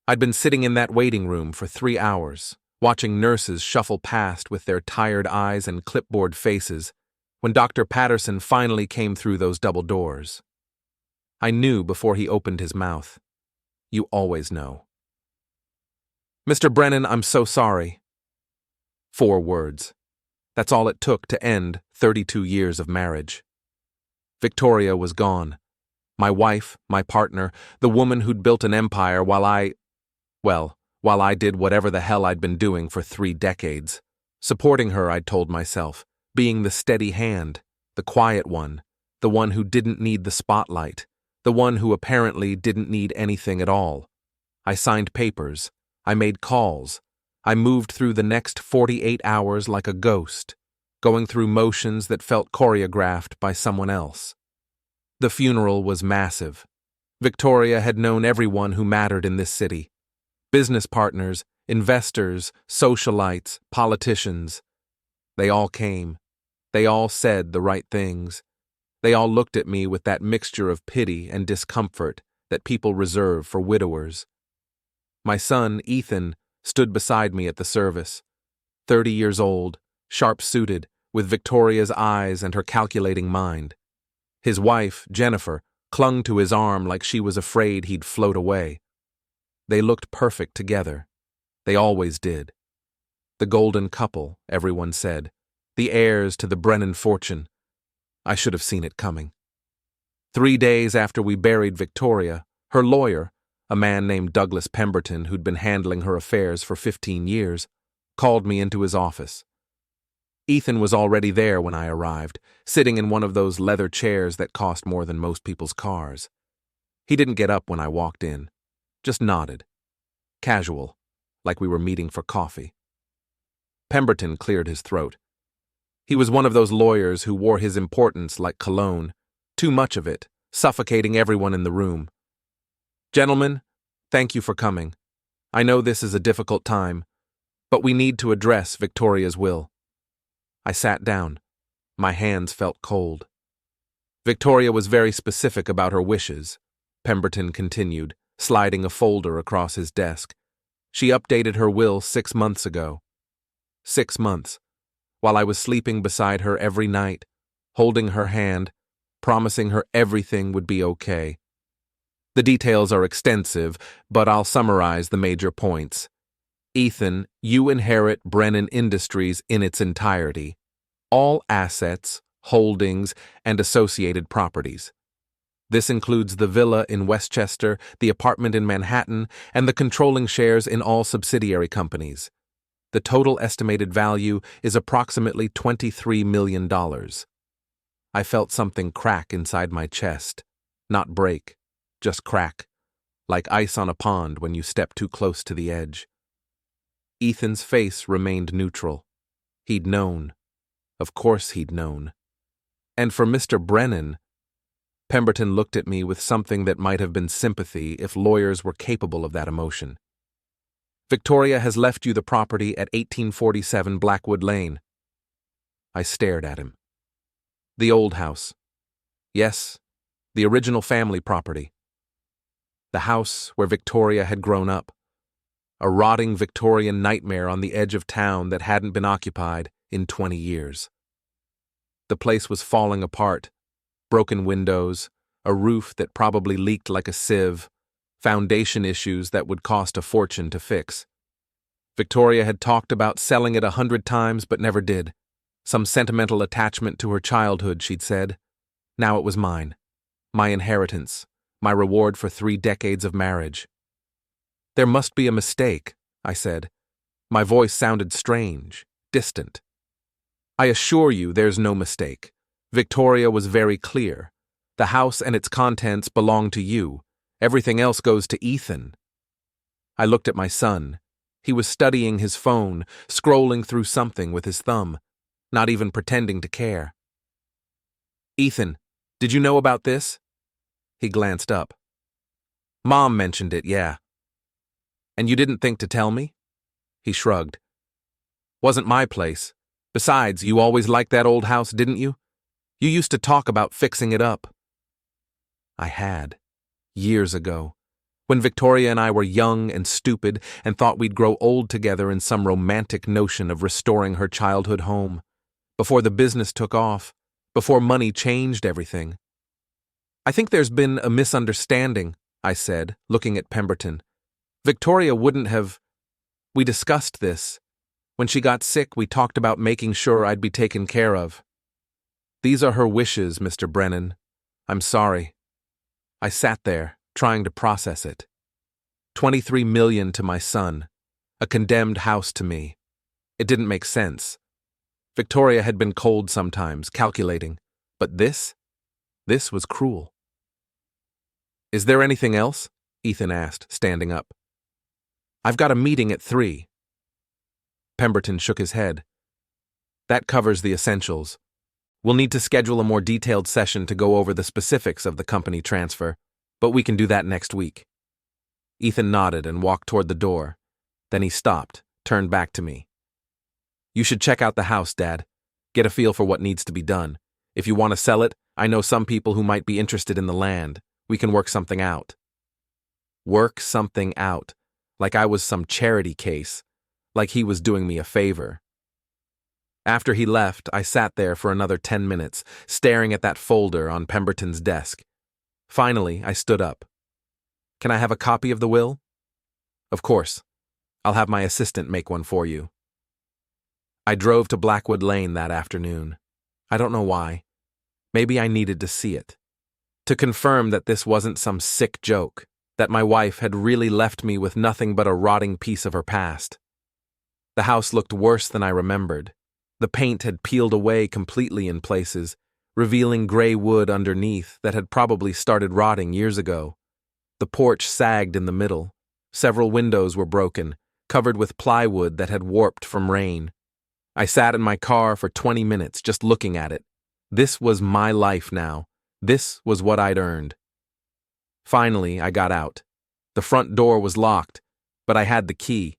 I'd been sitting in that waiting room for 3 hours, watching nurses shuffle past with their tired eyes and clipboard faces, when Dr. Patterson finally came through those double doors. I knew before he opened his mouth. You always know. "Mr. Brennan, I'm so sorry." 4 words. That's all it took to end 32 years of marriage. Victoria was gone. My wife, my partner, the woman who'd built an empire while I did whatever the hell I'd been doing for 3 decades. Supporting her, I'd told myself, being the steady hand, the quiet one, the one who didn't need the spotlight, the one who apparently didn't need anything at all. I signed papers. I made calls. I moved through the next 48 hours like a ghost, going through motions that felt choreographed by someone else. The funeral was massive. Victoria had known everyone who mattered in this city. Business partners, investors, socialites, politicians. They all came. They all said the right things. They all looked at me with that mixture of pity and discomfort that people reserve for widowers. My son, Ethan, stood beside me at the service. 30 years old, sharp-suited, with Victoria's eyes and her calculating mind. His wife, Jennifer, clung to his arm like she was afraid he'd float away. They looked perfect together. They always did. The golden couple, everyone said. The heirs to the Brennan fortune. I should have seen it coming. 3 days after we buried Victoria, her lawyer, a man named Douglas Pemberton who'd been handling her affairs for 15 years, called me into his office. Ethan was already there when I arrived, sitting in one of those leather chairs that cost more than most people's cars. He didn't get up when I walked in, just nodded. Casual, like we were meeting for coffee. Pemberton cleared his throat. He was one of those lawyers who wore his importance like cologne, too much of it, suffocating everyone in the room. "Gentlemen, thank you for coming. I know this is a difficult time, but we need to address Victoria's will." I sat down. My hands felt cold. Victoria was very specific about her wishes, Pemberton continued, sliding a folder across his desk. She updated her will 6 months ago. 6 months, while I was sleeping beside her every night, holding her hand, promising her everything would be okay. The details are extensive, but I'll summarize the major points. Ethan, you inherit Brennan Industries in its entirety. All assets, holdings, and associated properties. This includes the villa in Westchester, the apartment in Manhattan, and the controlling shares in all subsidiary companies. The total estimated value is approximately $23 million. I felt something crack inside my chest. Not break, just crack, like ice on a pond when you step too close to the edge. Ethan's face remained neutral. He'd known. Of course he'd known. And for Mr. Brennan, Pemberton looked at me with something that might have been sympathy if lawyers were capable of that emotion. "Victoria has left you the property at 1847 Blackwood Lane." I stared at him. "The old house." "Yes, the original family property. The house where Victoria had grown up. A rotting Victorian nightmare on the edge of town that hadn't been occupied in 20 years. The place was falling apart. Broken windows, a roof that probably leaked like a sieve, foundation issues that would cost a fortune to fix. Victoria had talked about selling it 100 times but never did. Some sentimental attachment to her childhood, she'd said. Now it was mine. My inheritance. My reward for 3 decades of marriage. "There must be a mistake," I said. My voice sounded strange, distant. "I assure you there's no mistake. Victoria was very clear. The house and its contents belong to you. Everything else goes to Ethan." I looked at my son. He was studying his phone, scrolling through something with his thumb, not even pretending to care. "Ethan, did you know about this?" He glanced up. "Mom mentioned it, yeah." "And you didn't think to tell me?" He shrugged. "Wasn't my place. Besides, you always liked that old house, didn't you? You used to talk about fixing it up." I had. Years ago. When Victoria and I were young and stupid and thought we'd grow old together in some romantic notion of restoring her childhood home. Before the business took off. Before money changed everything. I think there's been a misunderstanding, I said, looking at Pemberton. Victoria wouldn't have... We discussed this. When she got sick, we talked about making sure I'd be taken care of. These are her wishes, Mr. Brennan. I'm sorry. I sat there, trying to process it. 23 million to my son. A condemned house to me. It didn't make sense. Victoria had been cold sometimes, calculating. But this? This was cruel. Is there anything else? Ethan asked, standing up. I've got a meeting at 3. Pemberton shook his head. That covers the essentials. We'll need to schedule a more detailed session to go over the specifics of the company transfer, but we can do that next week. Ethan nodded and walked toward the door. Then he stopped, turned back to me. You should check out the house, Dad. Get a feel for what needs to be done. If you want to sell it, I know some people who might be interested in the land. We can work something out. Work something out. Like I was some charity case. Like he was doing me a favor. After he left, I sat there for another 10 minutes, staring at that folder on Pemberton's desk. Finally, I stood up. Can I have a copy of the will? Of course. I'll have my assistant make one for you. I drove to Blackwood Lane that afternoon. I don't know why. Maybe I needed to see it. To confirm that this wasn't some sick joke, that my wife had really left me with nothing but a rotting piece of her past. The house looked worse than I remembered. The paint had peeled away completely in places, revealing gray wood underneath that had probably started rotting years ago. The porch sagged in the middle. Several windows were broken, covered with plywood that had warped from rain. I sat in my car for 20 minutes just looking at it. This was my life now. This was what I'd earned. Finally, I got out. The front door was locked, but I had the key.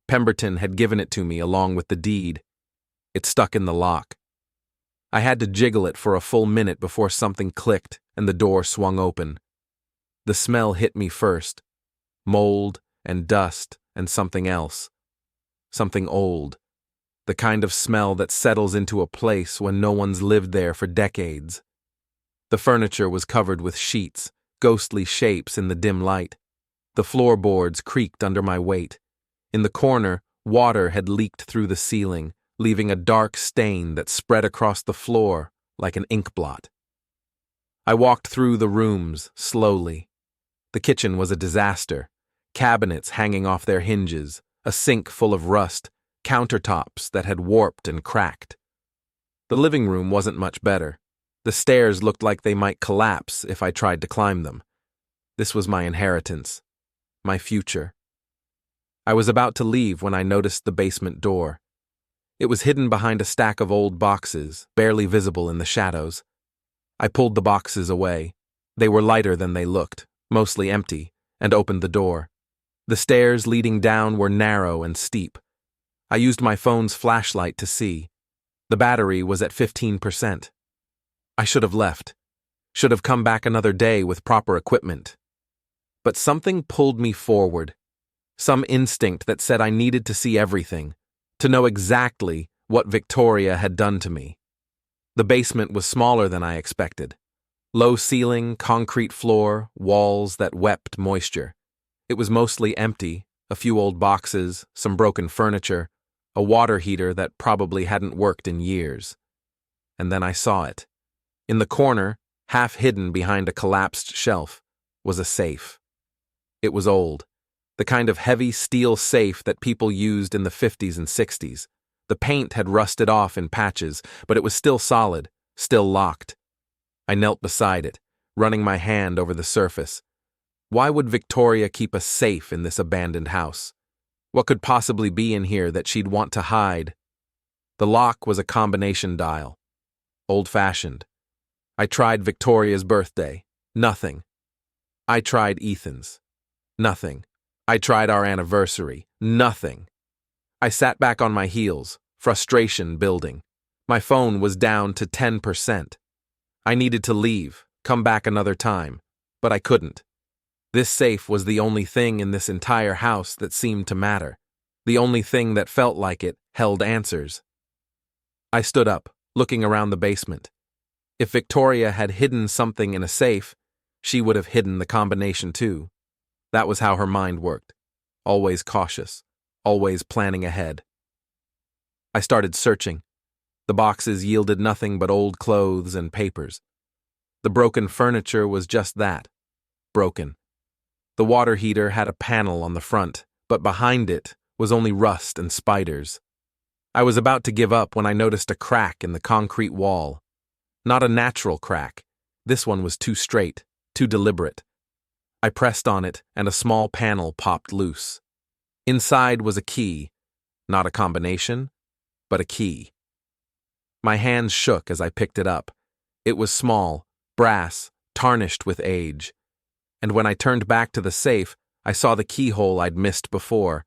Pemberton had given it to me along with the deed. It stuck in the lock. I had to jiggle it for a full minute before something clicked and the door swung open. The smell hit me first. Mold and dust and something else. Something old. The kind of smell that settles into a place when no one's lived there for decades. The furniture was covered with sheets, ghostly shapes in the dim light. The floorboards creaked under my weight. In the corner, water had leaked through the ceiling, leaving a dark stain that spread across the floor like an ink blot. I walked through the rooms slowly. The kitchen was a disaster. Cabinets hanging off their hinges, a sink full of rust, countertops that had warped and cracked. The living room wasn't much better. The stairs looked like they might collapse if I tried to climb them. This was my inheritance, my future. I was about to leave when I noticed the basement door. It was hidden behind a stack of old boxes, barely visible in the shadows. I pulled the boxes away. They were lighter than they looked, mostly empty, and opened the door. The stairs leading down were narrow and steep. I used my phone's flashlight to see. The battery was at 15%. I should have left. Should have come back another day with proper equipment. But something pulled me forward. Some instinct that said I needed to see everything, to know exactly what Victoria had done to me. The basement was smaller than I expected. Low ceiling, concrete floor, walls that wept moisture. It was mostly empty, a few old boxes, some broken furniture, a water heater that probably hadn't worked in years. And then I saw it. In the corner, half hidden behind a collapsed shelf, was a safe. It was old. The kind of heavy steel safe that people used in the 50s and 60s. The paint had rusted off in patches, but it was still solid, still locked. I knelt beside it, running my hand over the surface. Why would Victoria keep a safe in this abandoned house? What could possibly be in here that she'd want to hide? The lock was a combination dial. Old-fashioned. I tried Victoria's birthday. Nothing. I tried Ethan's. Nothing. I tried our anniversary. Nothing. I sat back on my heels, frustration building. My phone was down to 10%. I needed to leave, come back another time, but I couldn't. This safe was the only thing in this entire house that seemed to matter, the only thing that felt like it held answers. I stood up, looking around the basement. If Victoria had hidden something in a safe, she would have hidden the combination too. That was how her mind worked. Always cautious, always planning ahead. I started searching. The boxes yielded nothing but old clothes and papers. The broken furniture was just that, broken. The water heater had a panel on the front, but behind it was only rust and spiders. I was about to give up when I noticed a crack in the concrete wall. Not a natural crack. This one was too straight, too deliberate. I pressed on it, and a small panel popped loose. Inside was a key. Not a combination, but a key. My hands shook as I picked it up. It was small, brass, tarnished with age. And when I turned back to the safe, I saw the keyhole I'd missed before,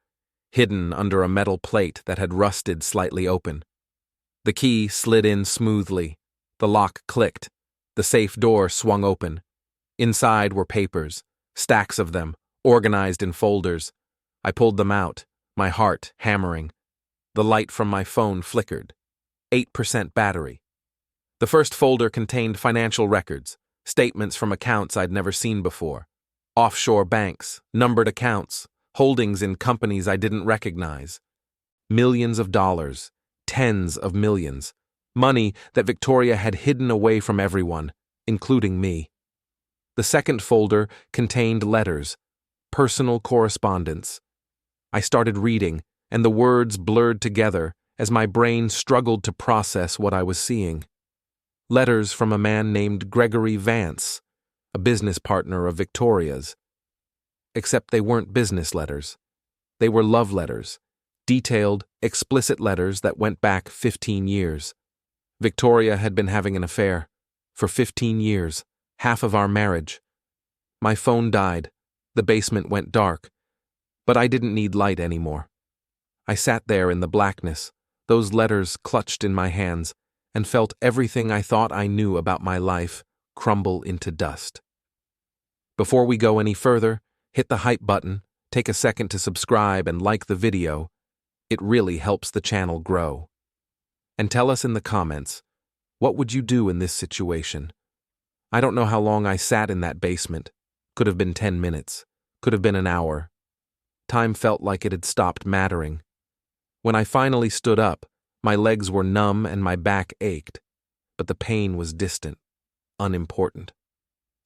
hidden under a metal plate that had rusted slightly open. The key slid in smoothly. The lock clicked. The safe door swung open. Inside were papers, stacks of them, organized in folders. I pulled them out, my heart hammering. The light from my phone flickered. 8% battery. The first folder contained financial records, statements from accounts I'd never seen before. Offshore banks, numbered accounts, holdings in companies I didn't recognize. Millions of dollars, tens of millions. Money that Victoria had hidden away from everyone, including me. The second folder contained letters, personal correspondence. I started reading, and the words blurred together as my brain struggled to process what I was seeing. Letters from a man named Gregory Vance, a business partner of Victoria's. Except they weren't business letters. They were love letters, detailed, explicit letters that went back 15 years. Victoria had been having an affair. For 15 years, half of our marriage. My phone died. The basement went dark. But I didn't need light anymore. I sat there in the blackness, those letters clutched in my hands, and felt everything I thought I knew about my life crumble into dust. Before we go any further, hit the hype button, take a second to subscribe and like the video. It really helps the channel grow. And tell us in the comments, what would you do in this situation? I don't know how long I sat in that basement. Could have been 10 minutes. Could have been an hour. Time felt like it had stopped mattering. When I finally stood up, my legs were numb and my back ached, but the pain was distant, unimportant.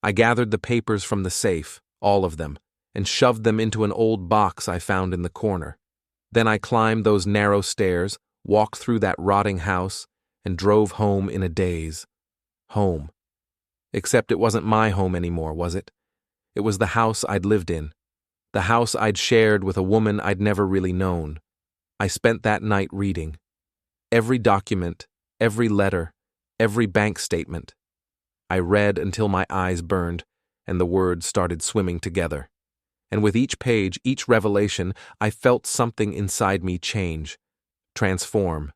I gathered the papers from the safe, all of them, and shoved them into an old box I found in the corner. Then I climbed those narrow stairs, walked through that rotting house, and drove home in a daze. Home. Except it wasn't my home anymore, was it? It was the house I'd lived in. The house I'd shared with a woman I'd never really known. I spent that night reading. Every document, every letter, every bank statement. I read until my eyes burned, and the words started swimming together. And with each page, each revelation, I felt something inside me change, transform.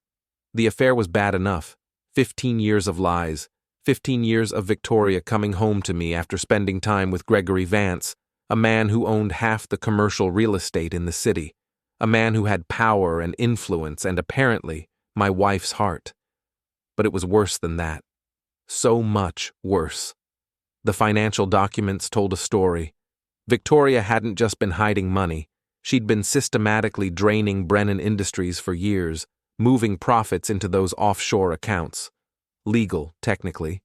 The affair was bad enough. 15 years of lies, 15 years of Victoria coming home to me after spending time with Gregory Vance, a man who owned half the commercial real estate in the city, a man who had power and influence and apparently my wife's heart. But it was worse than that. So much worse. The financial documents told a story. Victoria hadn't just been hiding money. She'd been systematically draining Brennan Industries for years, moving profits into those offshore accounts. Legal, technically,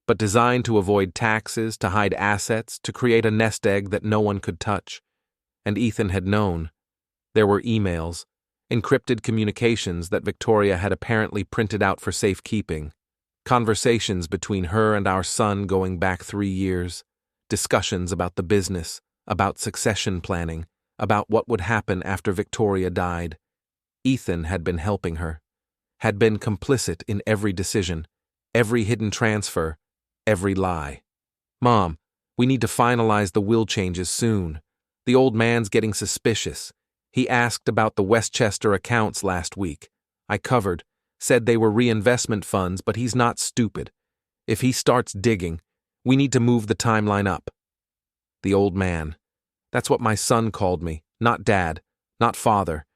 but designed to avoid taxes, to hide assets, to create a nest egg that no one could touch. And Ethan had known. There were emails, encrypted communications that Victoria had apparently printed out for safekeeping, conversations between her and our son going back 3 years, discussions about the business, about succession planning, about what would happen after Victoria died. Ethan had been helping her, had been complicit in every decision, every hidden transfer, every lie. Mom, we need to finalize the will changes soon. The old man's getting suspicious. He asked about the Westchester accounts last week. I covered, said they were reinvestment funds, but he's not stupid. If he starts digging, we need to move the timeline up. The old man, That's what my son called me, not dad, not father.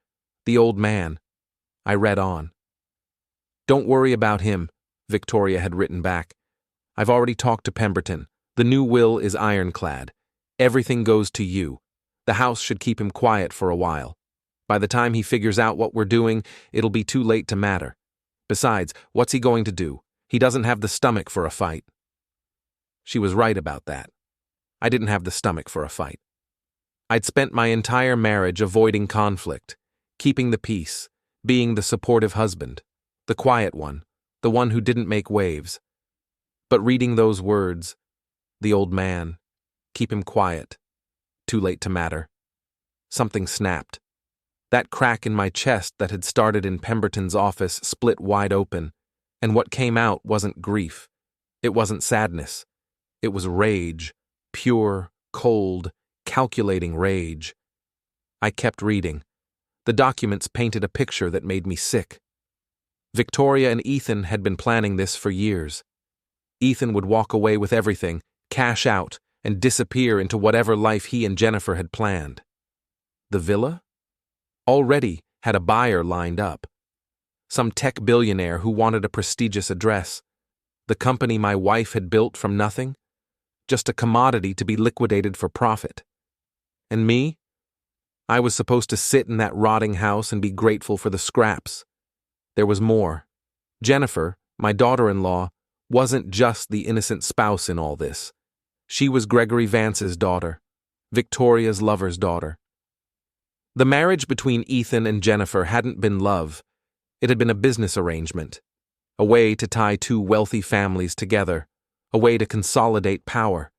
The old man. I read on. Don't worry about him, Victoria had written back. I've already talked to Pemberton. The new will is ironclad. Everything goes to you. The house should keep him quiet for a while. By the time he figures out what we're doing, it'll be too late to matter. Besides, what's he going to do? He doesn't have the stomach for a fight. She was right about that. I didn't have the stomach for a fight. I'd spent my entire marriage avoiding conflict, keeping the peace, being the supportive husband, the quiet one, the one who didn't make waves. But reading those words, the old man, keep him quiet, too late to matter, something snapped. That crack in my chest that had started in Pemberton's office split wide open, and what came out wasn't grief. It wasn't sadness. It was rage, pure, cold, calculating rage. I kept reading. The documents painted a picture that made me sick. Victoria and Ethan had been planning this for years. Ethan would walk away with everything, cash out, and disappear into whatever life he and Jennifer had planned. The villa? Already had a buyer lined up. Some tech billionaire who wanted a prestigious address. The company my wife had built from nothing? Just a commodity to be liquidated for profit. And me? I was supposed to sit in that rotting house and be grateful for the scraps. There was more. Jennifer, my daughter-in-law, wasn't just the innocent spouse in all this. She was Gregory Vance's daughter, Victoria's lover's daughter. The marriage between Ethan and Jennifer hadn't been love. It had been a business arrangement, a way to tie two wealthy families together, a way to consolidate power.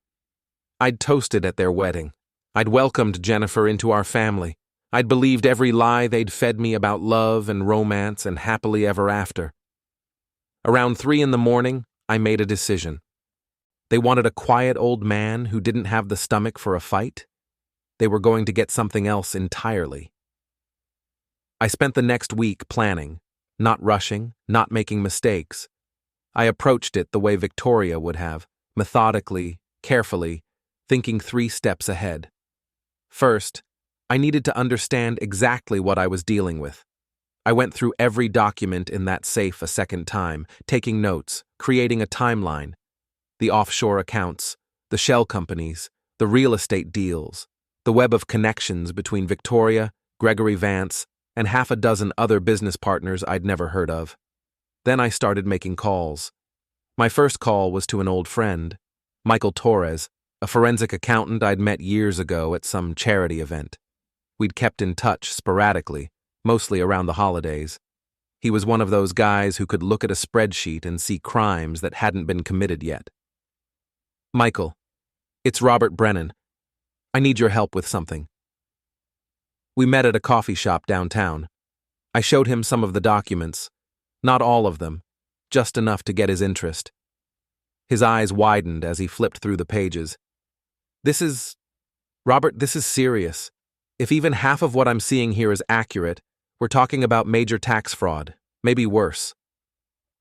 I'd toasted at their wedding. I'd welcomed Jennifer into our family. I'd believed every lie they'd fed me about love and romance and happily ever after. Around 3 a.m, I made a decision. They wanted a quiet old man who didn't have the stomach for a fight. They were going to get something else entirely. I spent the next week planning, not rushing, not making mistakes. I approached it the way Victoria would have, methodically, carefully, thinking 3 steps ahead. First, I needed to understand exactly what I was dealing with. I went through every document in that safe a second time, taking notes, creating a timeline. The offshore accounts, the shell companies, the real estate deals, the web of connections between Victoria, Gregory Vance, and 6 other business partners I'd never heard of. Then I started making calls. My first call was to an old friend, Michael Torres, a forensic accountant I'd met years ago at some charity event. We'd kept in touch sporadically, mostly around the holidays. He was one of those guys who could look at a spreadsheet and see crimes that hadn't been committed yet. Michael, it's Robert Brennan. I need your help with something. We met at a coffee shop downtown. I showed him some of the documents, not all of them, just enough to get his interest. His eyes widened as he flipped through the pages. Robert, this is serious. If even half of what I'm seeing here is accurate, we're talking about major tax fraud, maybe worse.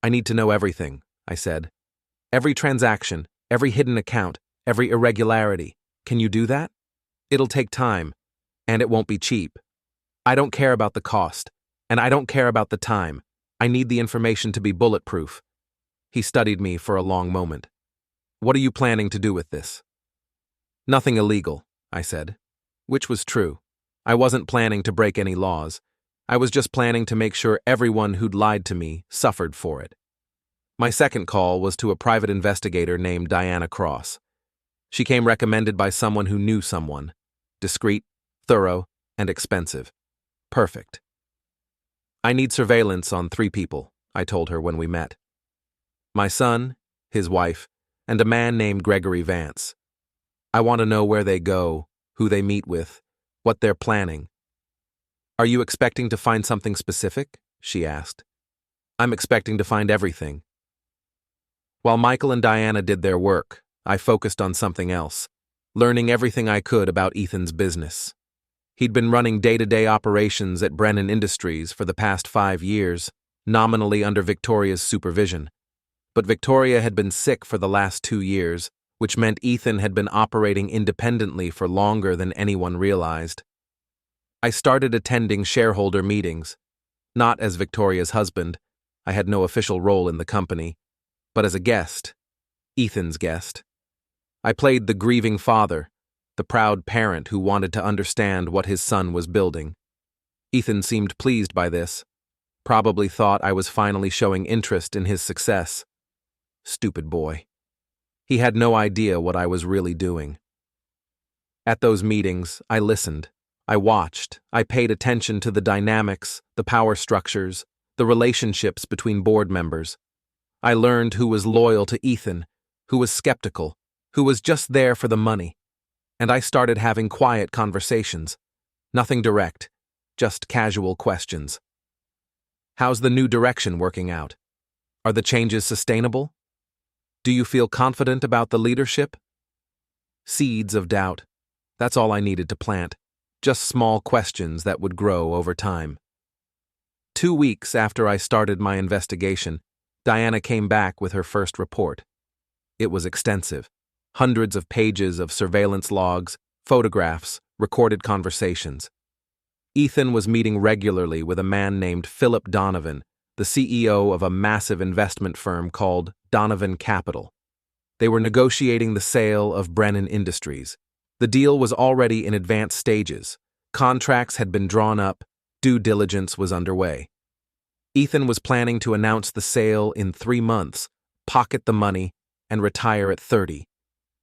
I need to know everything, I said. Every transaction, every hidden account, every irregularity. Can you do that? It'll take time, and it won't be cheap. I don't care about the cost, and I don't care about the time. I need the information to be bulletproof. He studied me for a long moment. What are you planning to do with this? Nothing illegal, I said, which was true. I wasn't planning to break any laws. I was just planning to make sure everyone who'd lied to me suffered for it. My second call was to a private investigator named Diana Cross. She came recommended by someone who knew someone. Discreet, thorough, and expensive. Perfect. I need surveillance on 3 people, I told her when we met. My son, his wife, and a man named Gregory Vance. I want to know where they go, who they meet with, what they're planning. Are you expecting to find something specific? She asked. I'm expecting to find everything. While Michael and Diana did their work, I focused on something else, learning everything I could about Ethan's business. He'd been running day-to-day operations at Brennan Industries for the past 5 years, nominally under Victoria's supervision. But Victoria had been sick for the last 2 years, which meant Ethan had been operating independently for longer than anyone realized. I started attending shareholder meetings, not as Victoria's husband. I had no official role in the company, but as a guest, Ethan's guest. I played the grieving father, the proud parent who wanted to understand what his son was building. Ethan seemed pleased by this, probably thought I was finally showing interest in his success. Stupid boy. He had no idea what I was really doing. At those meetings, I listened. I watched. I paid attention to the dynamics, the power structures, the relationships between board members. I learned who was loyal to Ethan, who was skeptical, who was just there for the money. And I started having quiet conversations. Nothing direct, just casual questions. How's the new direction working out? Are the changes sustainable? Do you feel confident about the leadership? Seeds of doubt. That's all I needed to plant. Just small questions that would grow over time. 2 weeks after I started my investigation, Diana came back with her first report. It was extensive. Hundreds of pages of surveillance logs, photographs, recorded conversations. Ethan was meeting regularly with a man named Philip Donovan, the CEO of a massive investment firm called Donovan Capital. They were negotiating the sale of Brennan Industries. The deal was already in advanced stages. Contracts had been drawn up. Due diligence was underway. Ethan was planning to announce the sale in 3 months, pocket the money, and retire at 30.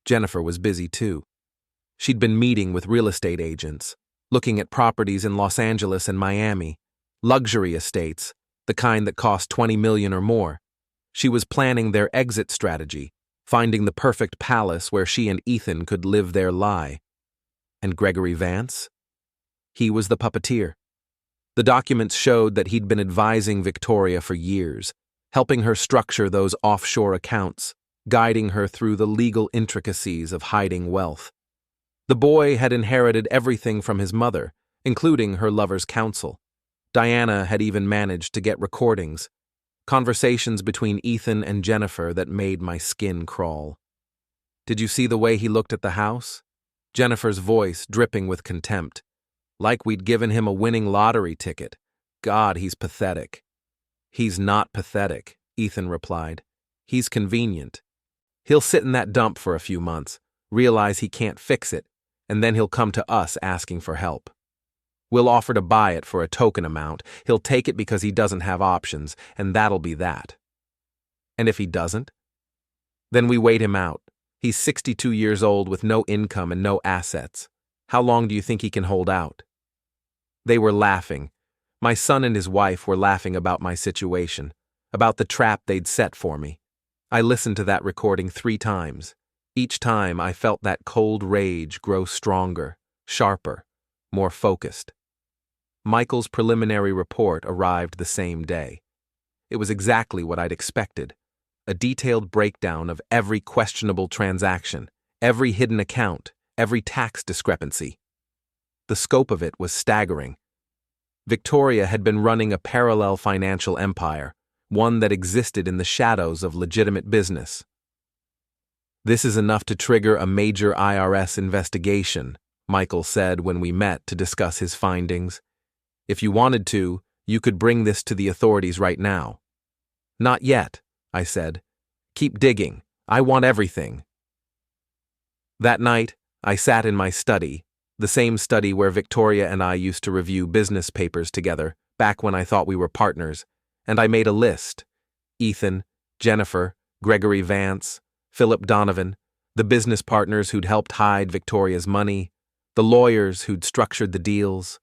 Jennifer was busy too. She'd been meeting with real estate agents, looking at properties in Los Angeles and Miami, luxury estates, the kind that cost $20 million or more. She was planning their exit strategy, finding the perfect palace where she and Ethan could live their lie. And Gregory Vance? He was the puppeteer. The documents showed that he'd been advising Victoria for years, helping her structure those offshore accounts, guiding her through the legal intricacies of hiding wealth. The boy had inherited everything from his mother, including her lover's counsel. Diana had even managed to get recordings, conversations between Ethan and Jennifer that made my skin crawl. Did you see the way he looked at the house? Jennifer's voice dripping with contempt. Like we'd given him a winning lottery ticket. God, he's pathetic. He's not pathetic, Ethan replied. He's convenient. He'll sit in that dump for a few months, realize he can't fix it, and then he'll come to us asking for help. We'll offer to buy it for a token amount. He'll take it because he doesn't have options, and that'll be that. And if he doesn't? Then we wait him out. He's 62 years old with no income and no assets. How long do you think he can hold out? They were laughing. My son and his wife were laughing about my situation, about the trap they'd set for me. I listened to that recording 3 times. Each time I felt that cold rage grow stronger, sharper, more focused. Michael's preliminary report arrived the same day. It was exactly what I'd expected. A detailed breakdown of every questionable transaction, every hidden account, every tax discrepancy. The scope of it was staggering. Victoria had been running a parallel financial empire, one that existed in the shadows of legitimate business. This is enough to trigger a major IRS investigation, Michael said when we met to discuss his findings. If you wanted to, you could bring this to the authorities right now. Not yet, I said. Keep digging. I want everything. That night, I sat in my study, the same study where Victoria and I used to review business papers together, back when I thought we were partners, and I made a list. Ethan, Jennifer, Gregory Vance, Philip Donovan, the business partners who'd helped hide Victoria's money, the lawyers who'd structured the deals,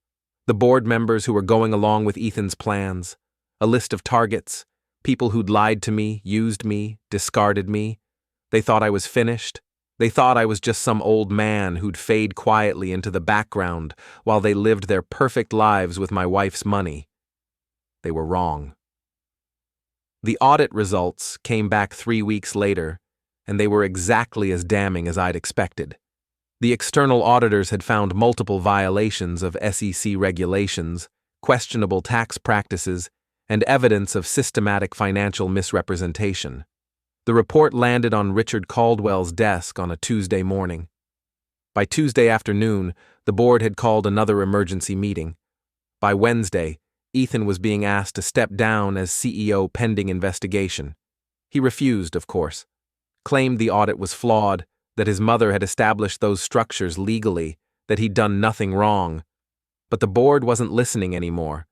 the board members who were going along with Ethan's plans, a list of targets, people who'd lied to me, used me, discarded me. They thought I was finished. They thought I was just some old man who'd fade quietly into the background while they lived their perfect lives with my wife's money. They were wrong. The audit results came back 3 weeks later, and they were exactly as damning as I'd expected. The external auditors had found multiple violations of SEC regulations, questionable tax practices, and evidence of systematic financial misrepresentation. The report landed on Richard Caldwell's desk on a Tuesday morning. By Tuesday afternoon, the board had called another emergency meeting. By Wednesday, Ethan was being asked to step down as CEO pending investigation. He refused, of course, claimed the audit was flawed, that his mother had established those structures legally, that he'd done nothing wrong. But the board wasn't listening anymore.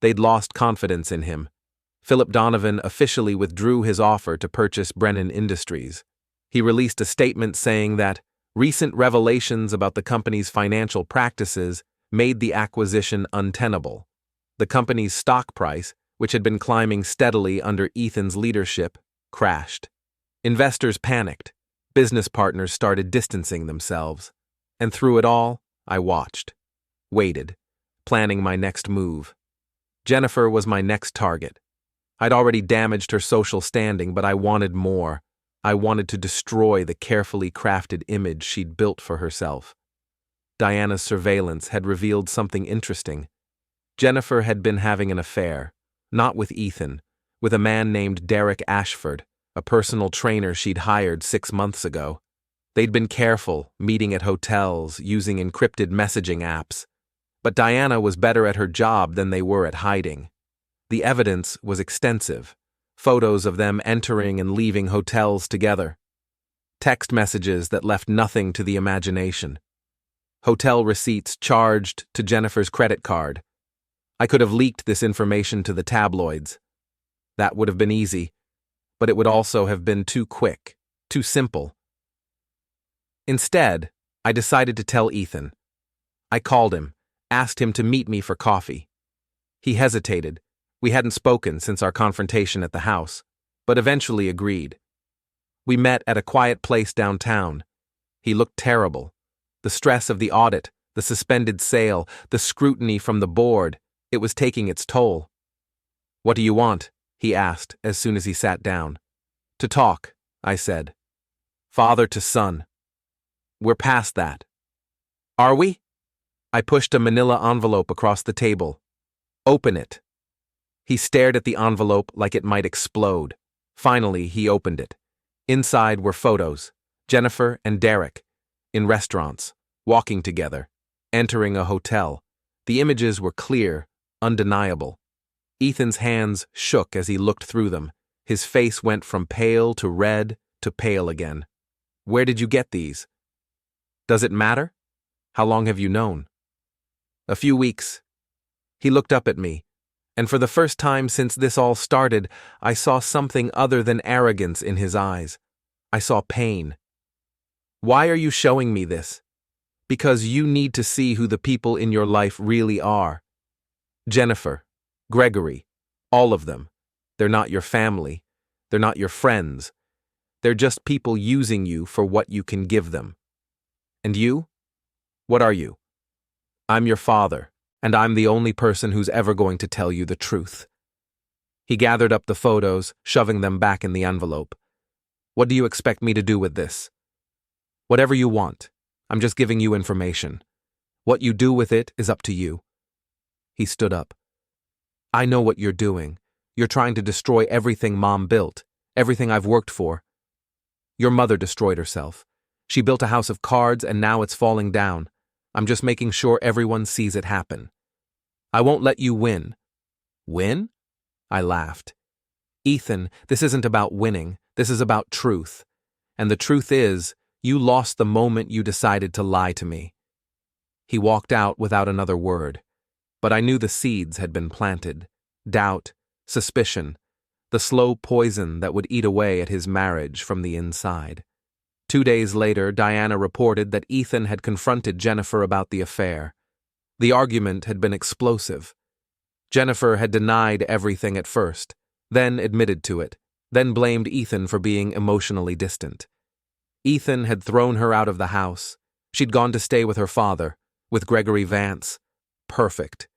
They'd lost confidence in him. Philip Donovan officially withdrew his offer to purchase Brennan Industries. He released a statement saying that recent revelations about the company's financial practices made the acquisition untenable. The company's stock price, which had been climbing steadily under Ethan's leadership, crashed. Investors panicked. Business partners started distancing themselves. And through it all, I watched, waited, planning my next move. Jennifer was my next target. I'd already damaged her social standing, but I wanted more. I wanted to destroy the carefully crafted image she'd built for herself. Diana's surveillance had revealed something interesting. Jennifer had been having an affair, not with Ethan, with a man named Derek Ashford, a personal trainer she'd hired 6 months ago. They'd been careful, meeting at hotels, using encrypted messaging apps. But Diana was better at her job than they were at hiding. The evidence was extensive. Photos of them entering and leaving hotels together. Text messages that left nothing to the imagination. Hotel receipts charged to Jennifer's credit card. I could have leaked this information to the tabloids. That would have been easy, but it would also have been too quick, too simple. Instead, I decided to tell Ethan. I called him, asked him to meet me for coffee. He hesitated. We hadn't spoken since our confrontation at the house, but eventually agreed. We met at a quiet place downtown. He looked terrible. The stress of the audit, the suspended sale, the scrutiny from the board, it was taking its toll. "What do you want?" he asked as soon as he sat down. "To talk," I said. "Father to son. We're past that." "Are we?" I pushed a manila envelope across the table. "Open it." He stared at the envelope like it might explode. Finally, he opened it. Inside were photos, Jennifer and Derek, in restaurants, walking together, entering a hotel. The images were clear, undeniable. Ethan's hands shook as he looked through them. His face went from pale to red to pale again. "Where did you get these?" "Does it matter? How long have you known?" "A few weeks." He looked up at me, and for the first time since this all started, I saw something other than arrogance in his eyes. I saw pain. "Why are you showing me this?" "Because you need to see who the people in your life really are. Jennifer, Gregory, all of them. They're not your family. They're not your friends. They're just people using you for what you can give them. And you? What are you? I'm your father, and I'm the only person who's ever going to tell you the truth." He gathered up the photos, shoving them back in the envelope. "What do you expect me to do with this?" "Whatever you want. I'm just giving you information. What you do with it is up to you." He stood up. "I know what you're doing. You're trying to destroy everything Mom built, everything I've worked for. Your mother destroyed herself. She built a house of cards and now it's falling down. I'm just making sure everyone sees it happen. I won't let you win." "Win?" I laughed. "Ethan, this isn't about winning. This is about truth. And the truth is, you lost the moment you decided to lie to me." He walked out without another word. But I knew the seeds had been planted. Doubt, suspicion, the slow poison that would eat away at his marriage from the inside. 2 days later, Diana reported that Ethan had confronted Jennifer about the affair. The argument had been explosive. Jennifer had denied everything at first, then admitted to it, then blamed Ethan for being emotionally distant. Ethan had thrown her out of the house. She'd gone to stay with her father, with Gregory Vance. Perfect.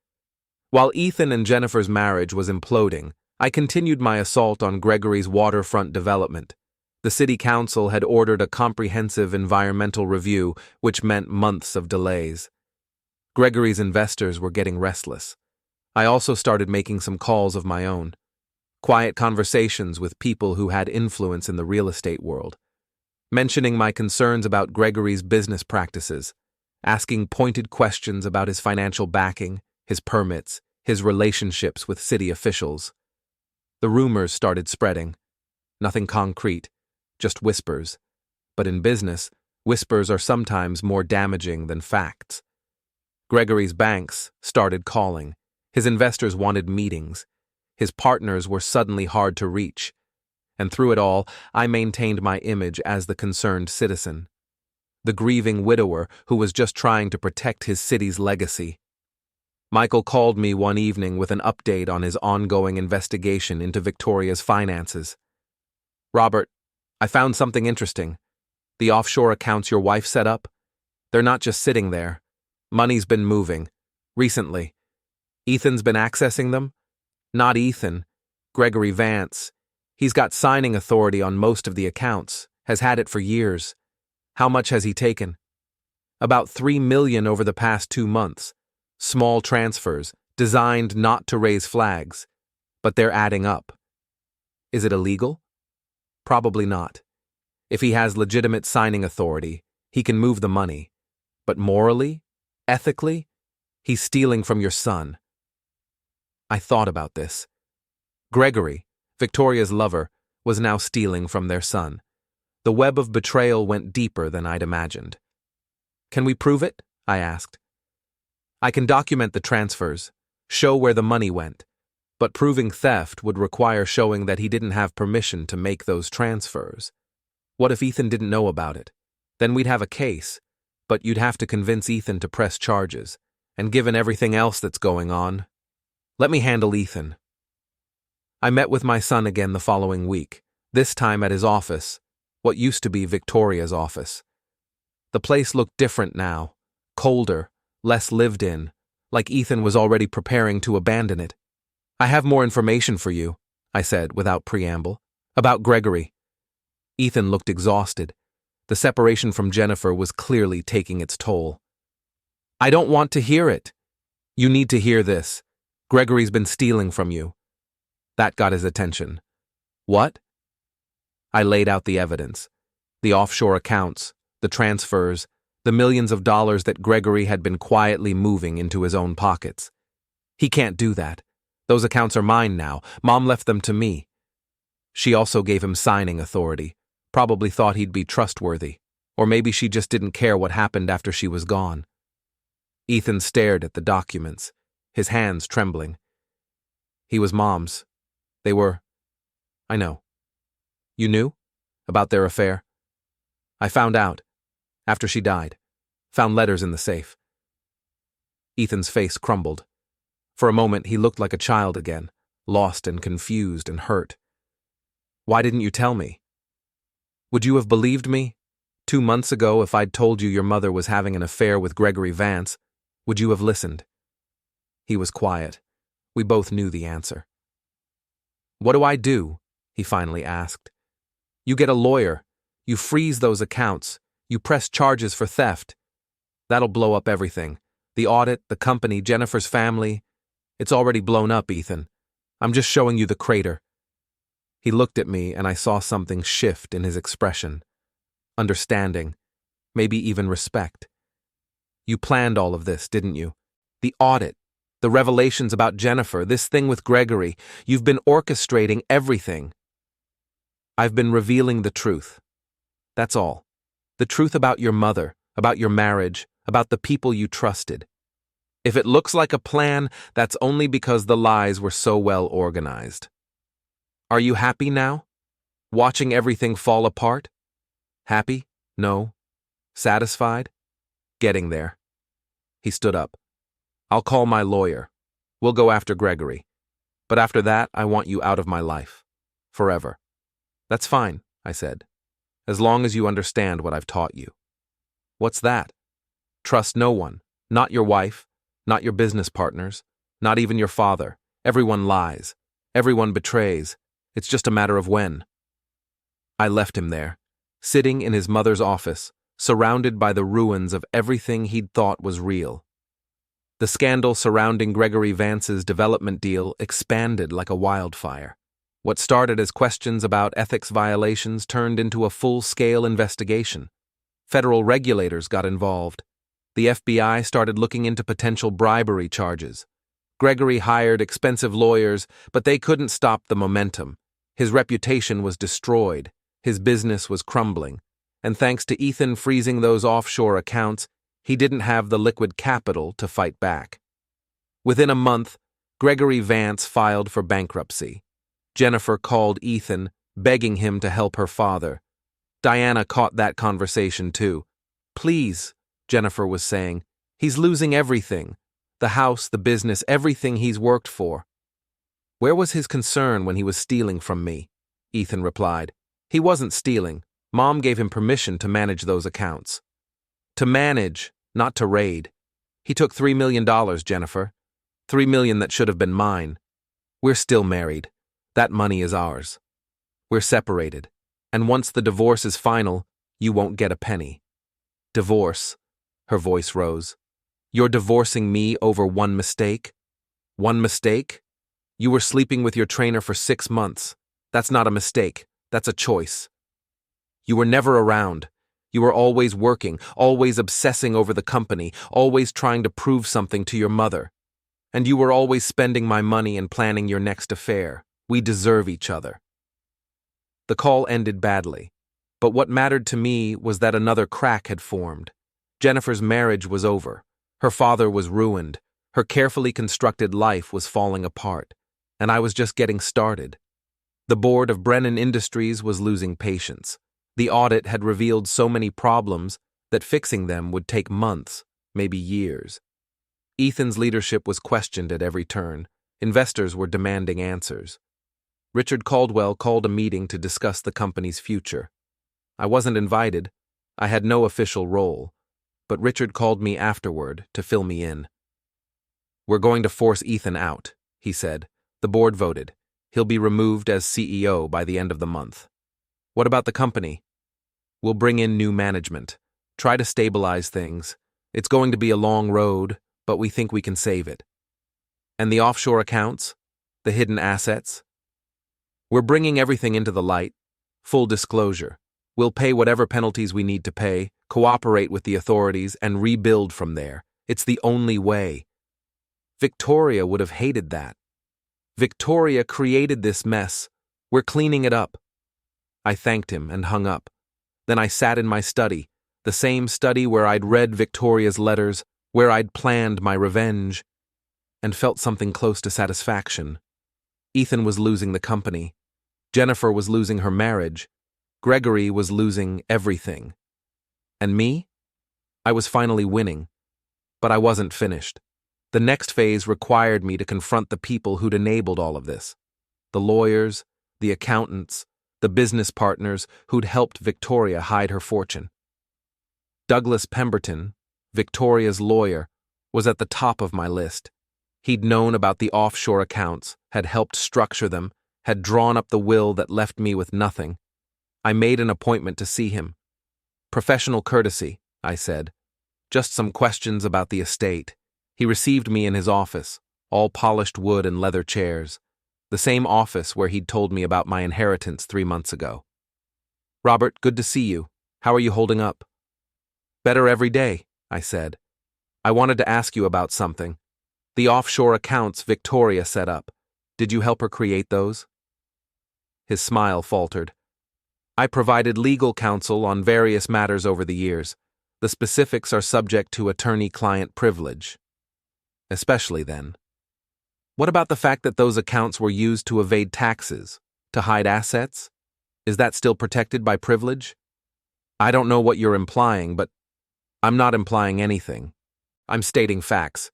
While Ethan and Jennifer's marriage was imploding, I continued my assault on Gregory's waterfront development. The city council had ordered a comprehensive environmental review, which meant months of delays. Gregory's investors were getting restless. I also started making some calls of my own. quiet conversations with people who had influence in the real estate world, mentioning my concerns about Gregory's business practices, asking pointed questions about his financial backing, his permits, his relationships with city officials. The rumors started spreading. Nothing concrete, just whispers. But in business, whispers are sometimes more damaging than facts. Gregory's banks started calling. His investors wanted meetings. His partners were suddenly hard to reach. And through it all, I maintained my image as the concerned citizen, the grieving widower who was just trying to protect his city's legacy. Michael called me one evening with an update on his ongoing investigation into Victoria's finances. "Robert, I found something interesting. The offshore accounts your wife set up? They're not just sitting there. Money's been moving. Recently. Ethan's been accessing them? Not Ethan. Gregory Vance. He's got signing authority on most of the accounts, has had it for years. How much has he taken? About $3 million over the past 2 months. Small transfers, designed not to raise flags. But they're adding up. Is it illegal? Probably not. If he has legitimate signing authority, he can move the money. But morally, ethically, he's stealing from your son." I thought about this. Gregory, Victoria's lover, was now stealing from their son. The web of betrayal went deeper than I'd imagined. "Can we prove it?" I asked. "I can document the transfers, show where the money went, but proving theft would require showing that he didn't have permission to make those transfers. What if Ethan didn't know about it? Then we'd have a case, but you'd have to convince Ethan to press charges, and given everything else that's going on, let me handle Ethan." I met with my son again the following week, this time at his office, what used to be Victoria's office. The place looked different now, colder, less lived in, like Ethan was already preparing to abandon it. "I have more information for you," I said without preamble, "about Gregory." Ethan looked exhausted. The separation from Jennifer was clearly taking its toll. "I don't want to hear it. You need to hear this. Gregory's been stealing from you." That got his attention. "What?" I laid out the evidence. The offshore accounts, the transfers, the millions of dollars that Gregory had been quietly moving into his own pockets. "He can't do that. Those accounts are mine now. Mom left them to me." She also gave him signing authority, probably thought he'd be trustworthy, or maybe she just didn't care what happened after she was gone. Ethan stared at the documents, his hands trembling. "He was Mom's. They were... I know." "You knew? About their affair?" "I found out. After she died. Found letters in the safe." Ethan's face crumbled. For a moment he looked like a child again, lost and confused and hurt. "Why didn't you tell me? Would you have believed me? 2 months ago, if I'd told you your mother was having an affair with Gregory Vance, would you have listened?" He was quiet. We both knew the answer. "What do I do?" he finally asked. "You get a lawyer. You freeze those accounts. You press charges for theft. That'll blow up everything. The audit, the company, Jennifer's family. It's already blown up, Ethan. I'm just showing you the crater." He looked at me and I saw something shift in his expression. Understanding. Maybe even respect. "You planned all of this, didn't you? The audit, the revelations about Jennifer, this thing with Gregory. You've been orchestrating everything." "I've been revealing the truth. That's all. The truth about your mother, about your marriage, about the people you trusted. If it looks like a plan, that's only because the lies were so well organized. Are you happy now? Watching everything fall apart? Happy? No. Satisfied? Getting there." He stood up. "I'll call my lawyer. We'll go after Gregory. But after that, I want you out of my life. Forever." "That's fine," I said. "As long as you understand what I've taught you." "What's that?" "Trust no one. Not your wife. Not your business partners. Not even your father. Everyone lies. Everyone betrays. It's just a matter of when." I left him there, sitting in his mother's office, surrounded by the ruins of everything he'd thought was real. The scandal surrounding Gregory Vance's development deal expanded like a wildfire. What started as questions about ethics violations turned into a full-scale investigation. Federal regulators got involved. The FBI started looking into potential bribery charges. Gregory hired expensive lawyers, but they couldn't stop the momentum. His reputation was destroyed. His business was crumbling. And thanks to Ethan freezing those offshore accounts, he didn't have the liquid capital to fight back. Within a month, Gregory Vance filed for bankruptcy. Jennifer called Ethan, begging him to help her father. Diana caught that conversation too. "Please," Jennifer was saying, "he's losing everything. The house, the business, everything he's worked for." "Where was his concern when he was stealing from me?" Ethan replied. "He wasn't stealing. Mom gave him permission to manage those accounts." "To manage, not to raid. He took $3 million, Jennifer. $3 million that should have been mine. We're still married. That money is ours. We're separated. And once the divorce is final, you won't get a penny." "Divorce?" Her voice rose. "You're divorcing me over one mistake? One mistake? You were sleeping with your trainer for 6 months. That's not a mistake. That's a choice. You were never around. You were always working, always obsessing over the company, always trying to prove something to your mother. And you were always spending my money and planning your next affair. We deserve each other." The call ended badly, but what mattered to me was that another crack had formed. Jennifer's marriage was over. Her father was ruined. Her carefully constructed life was falling apart, and I was just getting started. The board of Brennan Industries was losing patience. The audit had revealed so many problems that fixing them would take months, maybe years. Ethan's leadership was questioned at every turn. Investors were demanding answers. Richard Caldwell called a meeting to discuss the company's future. I wasn't invited. I had no official role, but Richard called me afterward to fill me in. "We're going to force Ethan out," he said. "The board voted. He'll be removed as CEO by the end of the month." "What about the company?" "We'll bring in new management. Try to stabilize things. It's going to be a long road, but we think we can save it." "And the offshore accounts? The hidden assets?" "We're bringing everything into the light. Full disclosure. We'll pay whatever penalties we need to pay, cooperate with the authorities, and rebuild from there. It's the only way." Victoria would have hated that. Victoria created this mess. We're cleaning it up. I thanked him and hung up. Then I sat in my study, the same study where I'd read Victoria's letters, where I'd planned my revenge, and felt something close to satisfaction. Ethan was losing the company. Jennifer was losing her marriage. Gregory was losing everything. And me? I was finally winning. But I wasn't finished. The next phase required me to confront the people who'd enabled all of this. The lawyers, the accountants, the business partners who'd helped Victoria hide her fortune. Douglas Pemberton, Victoria's lawyer, was at the top of my list. He'd known about the offshore accounts, had helped structure them, had drawn up the will that left me with nothing. I made an appointment to see him. "Professional courtesy," I said. "Just some questions about the estate." He received me in his office, all polished wood and leather chairs, the same office where he'd told me about my inheritance 3 months ago. "Robert, good to see you. How are you holding up?" "Better every day," I said. "I wanted to ask you about something. The offshore accounts Victoria set up. Did you help her create those?" His smile faltered. "I provided legal counsel on various matters over the years. The specifics are subject to attorney-client privilege. Especially then. What about the fact that those accounts were used to evade taxes, to hide assets? Is that still protected by privilege?" "I don't know what you're implying, but I'm not implying anything. I'm stating facts.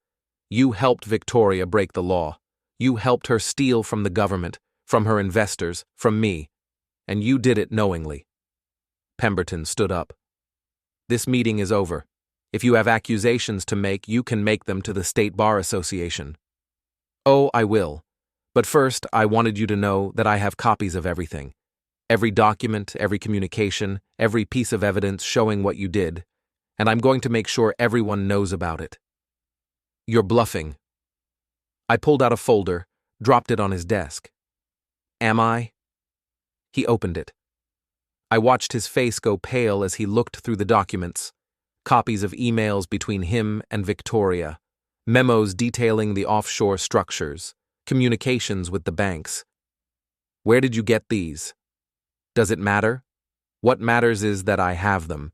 You helped Victoria break the law. You helped her steal from the government, from her investors, from me. And you did it knowingly." Pemberton stood up. "This meeting is over. If you have accusations to make, you can make them to the State Bar Association." "Oh, I will. But first, I wanted you to know that I have copies of everything. Every document, every communication, every piece of evidence showing what you did. And I'm going to make sure everyone knows about it." "You're bluffing." I pulled out a folder, dropped it on his desk. Am I? He opened it. I watched his face go pale as he looked through the documents. Copies of emails between him and Victoria, memos detailing the offshore structures, communications with the banks. Where did you get these? Does it matter? What matters is that I have them,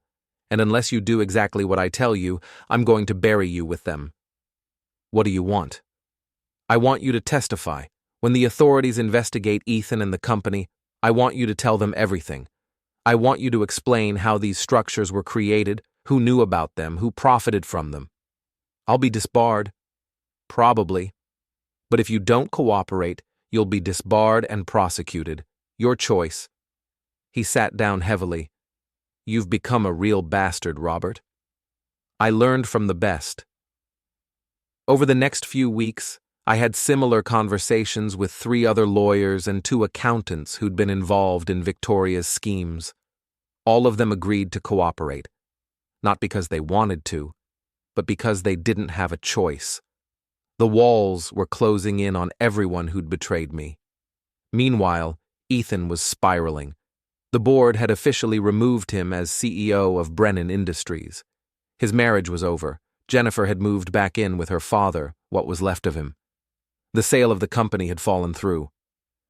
and unless you do exactly what I tell you, I'm going to bury you with them. What do you want? I want you to testify. When the authorities investigate Ethan and the company, I want you to tell them everything. I want you to explain how these structures were created, who knew about them, who profited from them. I'll be disbarred. Probably. But if you don't cooperate, you'll be disbarred and prosecuted. Your choice. He sat down heavily. You've become a real bastard, Robert. I learned from the best. Over the next few weeks, I had similar conversations with 3 other lawyers and 2 accountants who'd been involved in Victoria's schemes. All of them agreed to cooperate, not because they wanted to, but because they didn't have a choice. The walls were closing in on everyone who'd betrayed me. Meanwhile, Ethan was spiraling. The board had officially removed him as CEO of Brennan Industries. His marriage was over. Jennifer had moved back in with her father, what was left of him. The sale of the company had fallen through.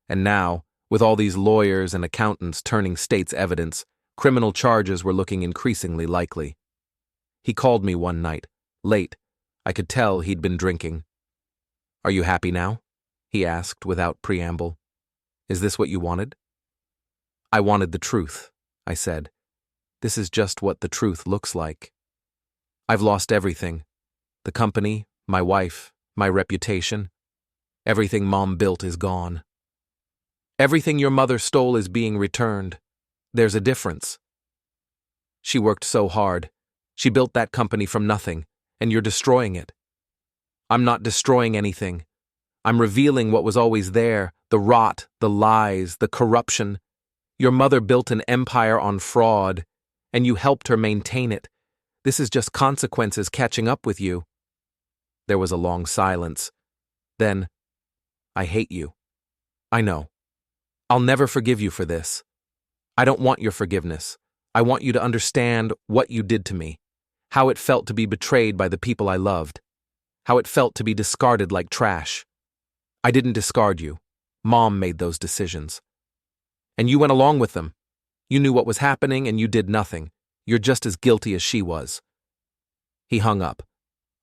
And now, with all these lawyers and accountants turning state's evidence, criminal charges were looking increasingly likely. He called me one night, late. I could tell he'd been drinking. Are you happy now? He asked without preamble. Is this what you wanted? I wanted the truth, I said. This is just what the truth looks like. I've lost everything. The company, my wife, my reputation. Everything Mom built is gone. Everything your mother stole is being returned. There's a difference. She worked so hard. She built that company from nothing, and you're destroying it. I'm not destroying anything. I'm revealing what was always there, the rot, the lies, the corruption. Your mother built an empire on fraud, and you helped her maintain it. This is just consequences catching up with you. There was a long silence. Then, I hate you. I know. I'll never forgive you for this. I don't want your forgiveness. I want you to understand what you did to me, how it felt to be betrayed by the people I loved, how it felt to be discarded like trash. I didn't discard you. Mom made those decisions. And you went along with them. You knew what was happening and you did nothing. You're just as guilty as she was. He hung up.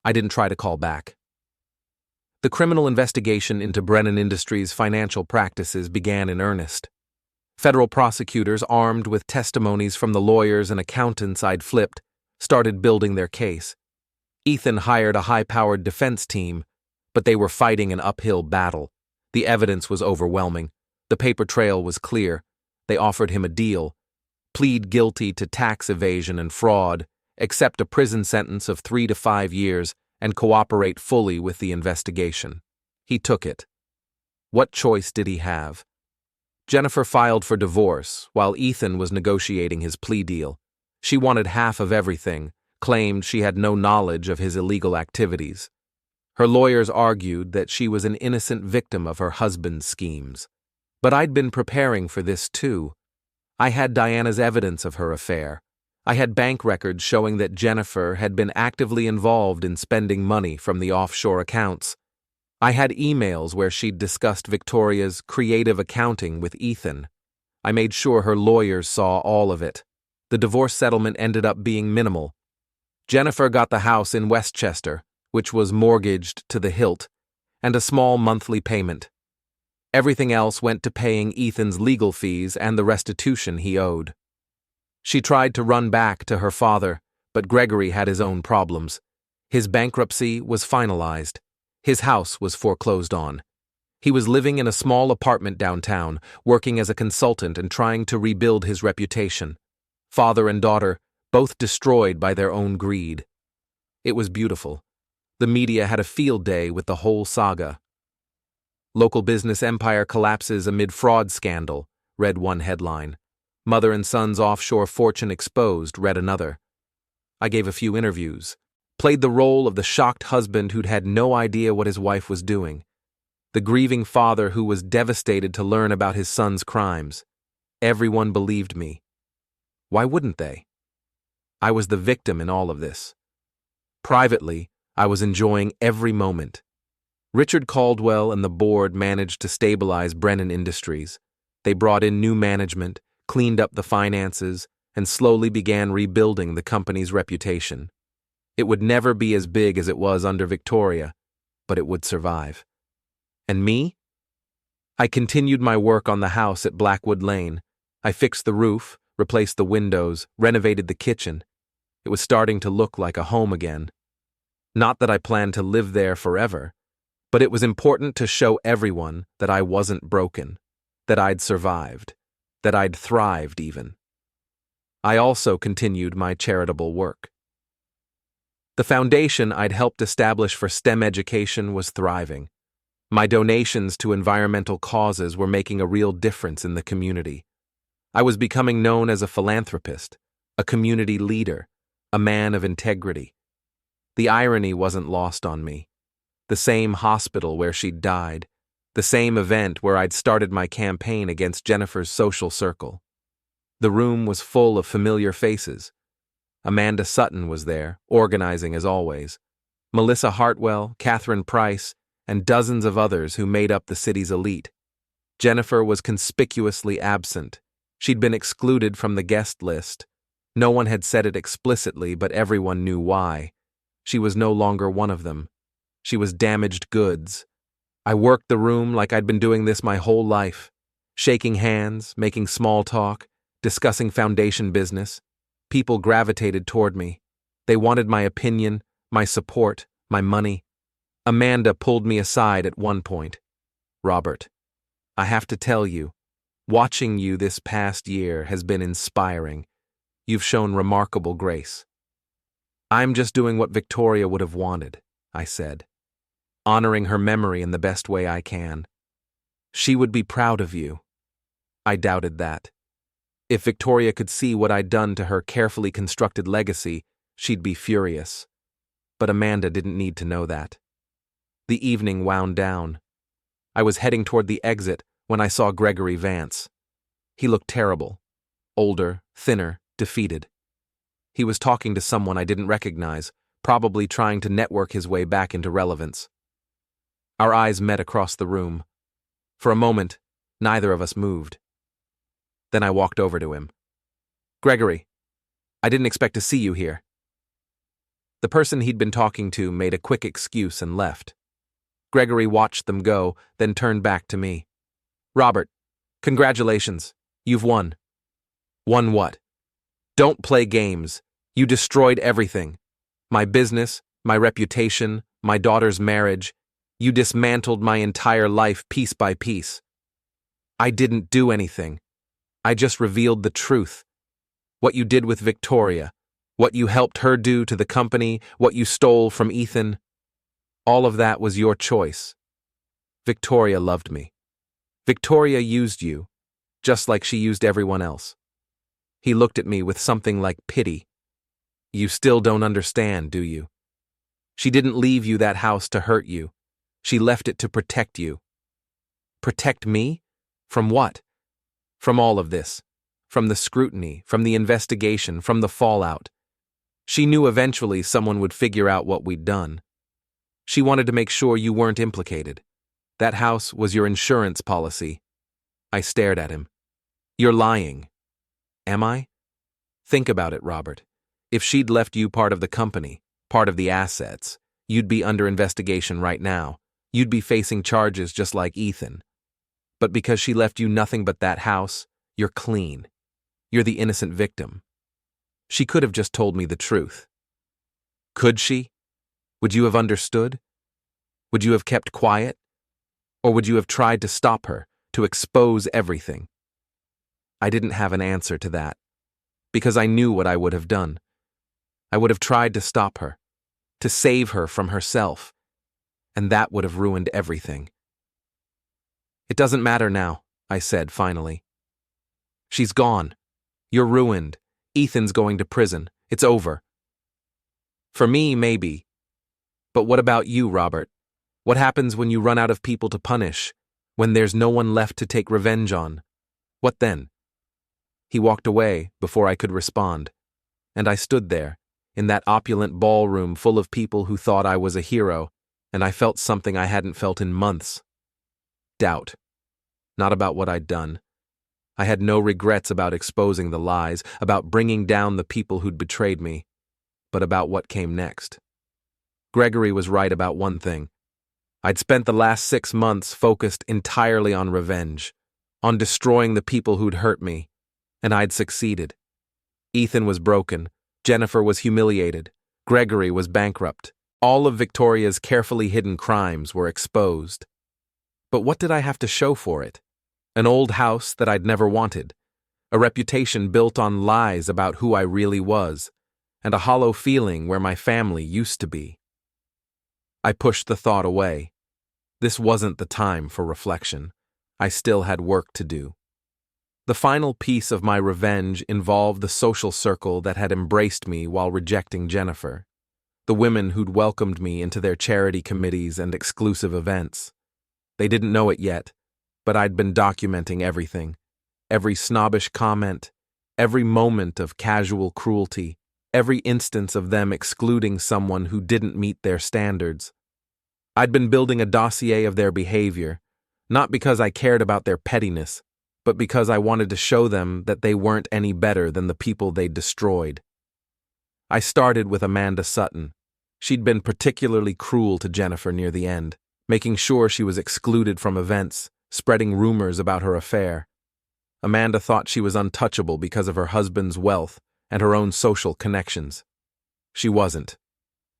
I didn't try to call back. The criminal investigation into Brennan Industries' financial practices began in earnest. Federal prosecutors, armed with testimonies from the lawyers and accountants I'd flipped, started building their case. Ethan hired a high-powered defense team, but they were fighting an uphill battle. The evidence was overwhelming. The paper trail was clear. They offered him a deal: plead guilty to tax evasion and fraud, accept a prison sentence of 3 to 5 years, and cooperate fully with the investigation. He took it. What choice did he have? Jennifer filed for divorce while Ethan was negotiating his plea deal. She wanted half of everything, claimed she had no knowledge of his illegal activities. Her lawyers argued that she was an innocent victim of her husband's schemes. But I'd been preparing for this too. I had Diana's evidence of her affair. I had bank records showing that Jennifer had been actively involved in spending money from the offshore accounts. I had emails where she'd discussed Victoria's creative accounting with Ethan. I made sure her lawyers saw all of it. The divorce settlement ended up being minimal. Jennifer got the house in Westchester, which was mortgaged to the hilt, and a small monthly payment. Everything else went to paying Ethan's legal fees and the restitution he owed. She tried to run back to her father, but Gregory had his own problems. His bankruptcy was finalized. His house was foreclosed on. He was living in a small apartment downtown, working as a consultant and trying to rebuild his reputation. Father and daughter, both destroyed by their own greed. It was beautiful. The media had a field day with the whole saga. Local business empire collapses amid fraud scandal, read one headline. Mother and son's offshore fortune exposed, read another. I gave a few interviews, played the role of the shocked husband who'd had no idea what his wife was doing. the grieving father who was devastated to learn about his son's crimes. Everyone believed me. Why wouldn't they? I was the victim in all of this. Privately, I was enjoying every moment. Richard Caldwell and the board managed to stabilize Brennan Industries. They brought in new management, cleaned up the finances, and slowly began rebuilding the company's reputation. It would never be as big as it was under Victoria, but it would survive. And me? I continued my work on the house at Blackwood Lane. I fixed the roof, replaced the windows, renovated the kitchen. It was starting to look like a home again. Not that I planned to live there forever, but it was important to show everyone that I wasn't broken, that I'd survived, that I'd thrived even. I also continued my charitable work. The foundation I'd helped establish for STEM education was thriving. My donations to environmental causes were making a real difference in the community. I was becoming known as a philanthropist, a community leader, a man of integrity. The irony wasn't lost on me. The same hospital where she'd died, the same event where I'd started my campaign against Jennifer's social circle. The room was full of familiar faces. Amanda Sutton was there, organizing as always. Melissa Hartwell, Catherine Price, and dozens of others who made up the city's elite. Jennifer was conspicuously absent. She'd been excluded from the guest list. No one had said it explicitly, but everyone knew why. She was no longer one of them. She was damaged goods. I worked the room like I'd been doing this my whole life, shaking hands, making small talk, discussing foundation business. People gravitated toward me. They wanted my opinion, my support, my money. Amanda pulled me aside at one point. "Robert, I have to tell you, watching you this past year has been inspiring. You've shown remarkable grace." "I'm just doing what Victoria would have wanted," I said, "honoring her memory in the best way I can. She would be proud of you." I doubted that. If Victoria could see what I'd done to her carefully constructed legacy, she'd be furious. But Amanda didn't need to know that. The evening wound down. I was heading toward the exit when I saw Gregory Vance. He looked terrible. Older, thinner, defeated. He was talking to someone I didn't recognize, probably trying to network his way back into relevance. Our eyes met across the room. For a moment, neither of us moved. Then I walked over to him. "Gregory, I didn't expect to see you here." The person he'd been talking to made a quick excuse and left. Gregory watched them go, then turned back to me. "Robert, congratulations. You've won." "Won what?" "Don't play games. You destroyed everything. My business, my reputation, my daughter's marriage. You dismantled my entire life piece by piece." "I didn't do anything. I just revealed the truth. What you did with Victoria, what you helped her do to the company, what you stole from Ethan. All of that was your choice. Victoria loved me. Victoria used you, just like she used everyone else." He looked at me with something like pity. "You still don't understand, do you? She didn't leave you that house to hurt you. She left it to protect you." "Protect me? From what?" "From all of this. From the scrutiny, from the investigation, from the fallout. She knew eventually someone would figure out what we'd done. She wanted to make sure you weren't implicated. That house was your insurance policy." I stared at him. "You're lying." "Am I?" "Think about it, Robert. If she'd left you part of the company, part of the assets, you'd be under investigation right now. You'd be facing charges just like Ethan. But because she left you nothing but that house, you're clean. You're the innocent victim. She could have just told me the truth." "Could she? Would you have understood? Would you have kept quiet? Or would you have tried to stop her, to expose everything?" I didn't have an answer to that, because I knew what I would have done. I would have tried to stop her, to save her from herself, and that would have ruined everything. "It doesn't matter now," I said finally. "She's gone. You're ruined. Ethan's going to prison. It's over." "For me, maybe. But what about you, Robert? What happens when you run out of people to punish, when there's no one left to take revenge on? What then? He walked away before I could respond, and I stood there, in that opulent ballroom full of people who thought I was a hero, and I felt something I hadn't felt in months. Doubt. Not about what I'd done. I had no regrets about exposing the lies, about bringing down the people who'd betrayed me, but about what came next. Gregory was right about one thing. I'd spent the last 6 months focused entirely on revenge, on destroying the people who'd hurt me, and I'd succeeded. Ethan was broken, Jennifer was humiliated, Gregory was bankrupt. All of Victoria's carefully hidden crimes were exposed. But what did I have to show for it? An old house that I'd never wanted, a reputation built on lies about who I really was, and a hollow feeling where my family used to be. I pushed the thought away. This wasn't the time for reflection. I still had work to do. The final piece of my revenge involved the social circle that had embraced me while rejecting Jennifer, the women who'd welcomed me into their charity committees and exclusive events. They didn't know it yet, but I'd been documenting everything, every snobbish comment, every moment of casual cruelty, every instance of them excluding someone who didn't meet their standards. I'd been building a dossier of their behavior, not because I cared about their pettiness, but because I wanted to show them that they weren't any better than the people they'd destroyed. I started with Amanda Sutton. She'd been particularly cruel to Jennifer near the end, making sure she was excluded from events, spreading rumors about her affair. Amanda thought she was untouchable because of her husband's wealth and her own social connections. She wasn't.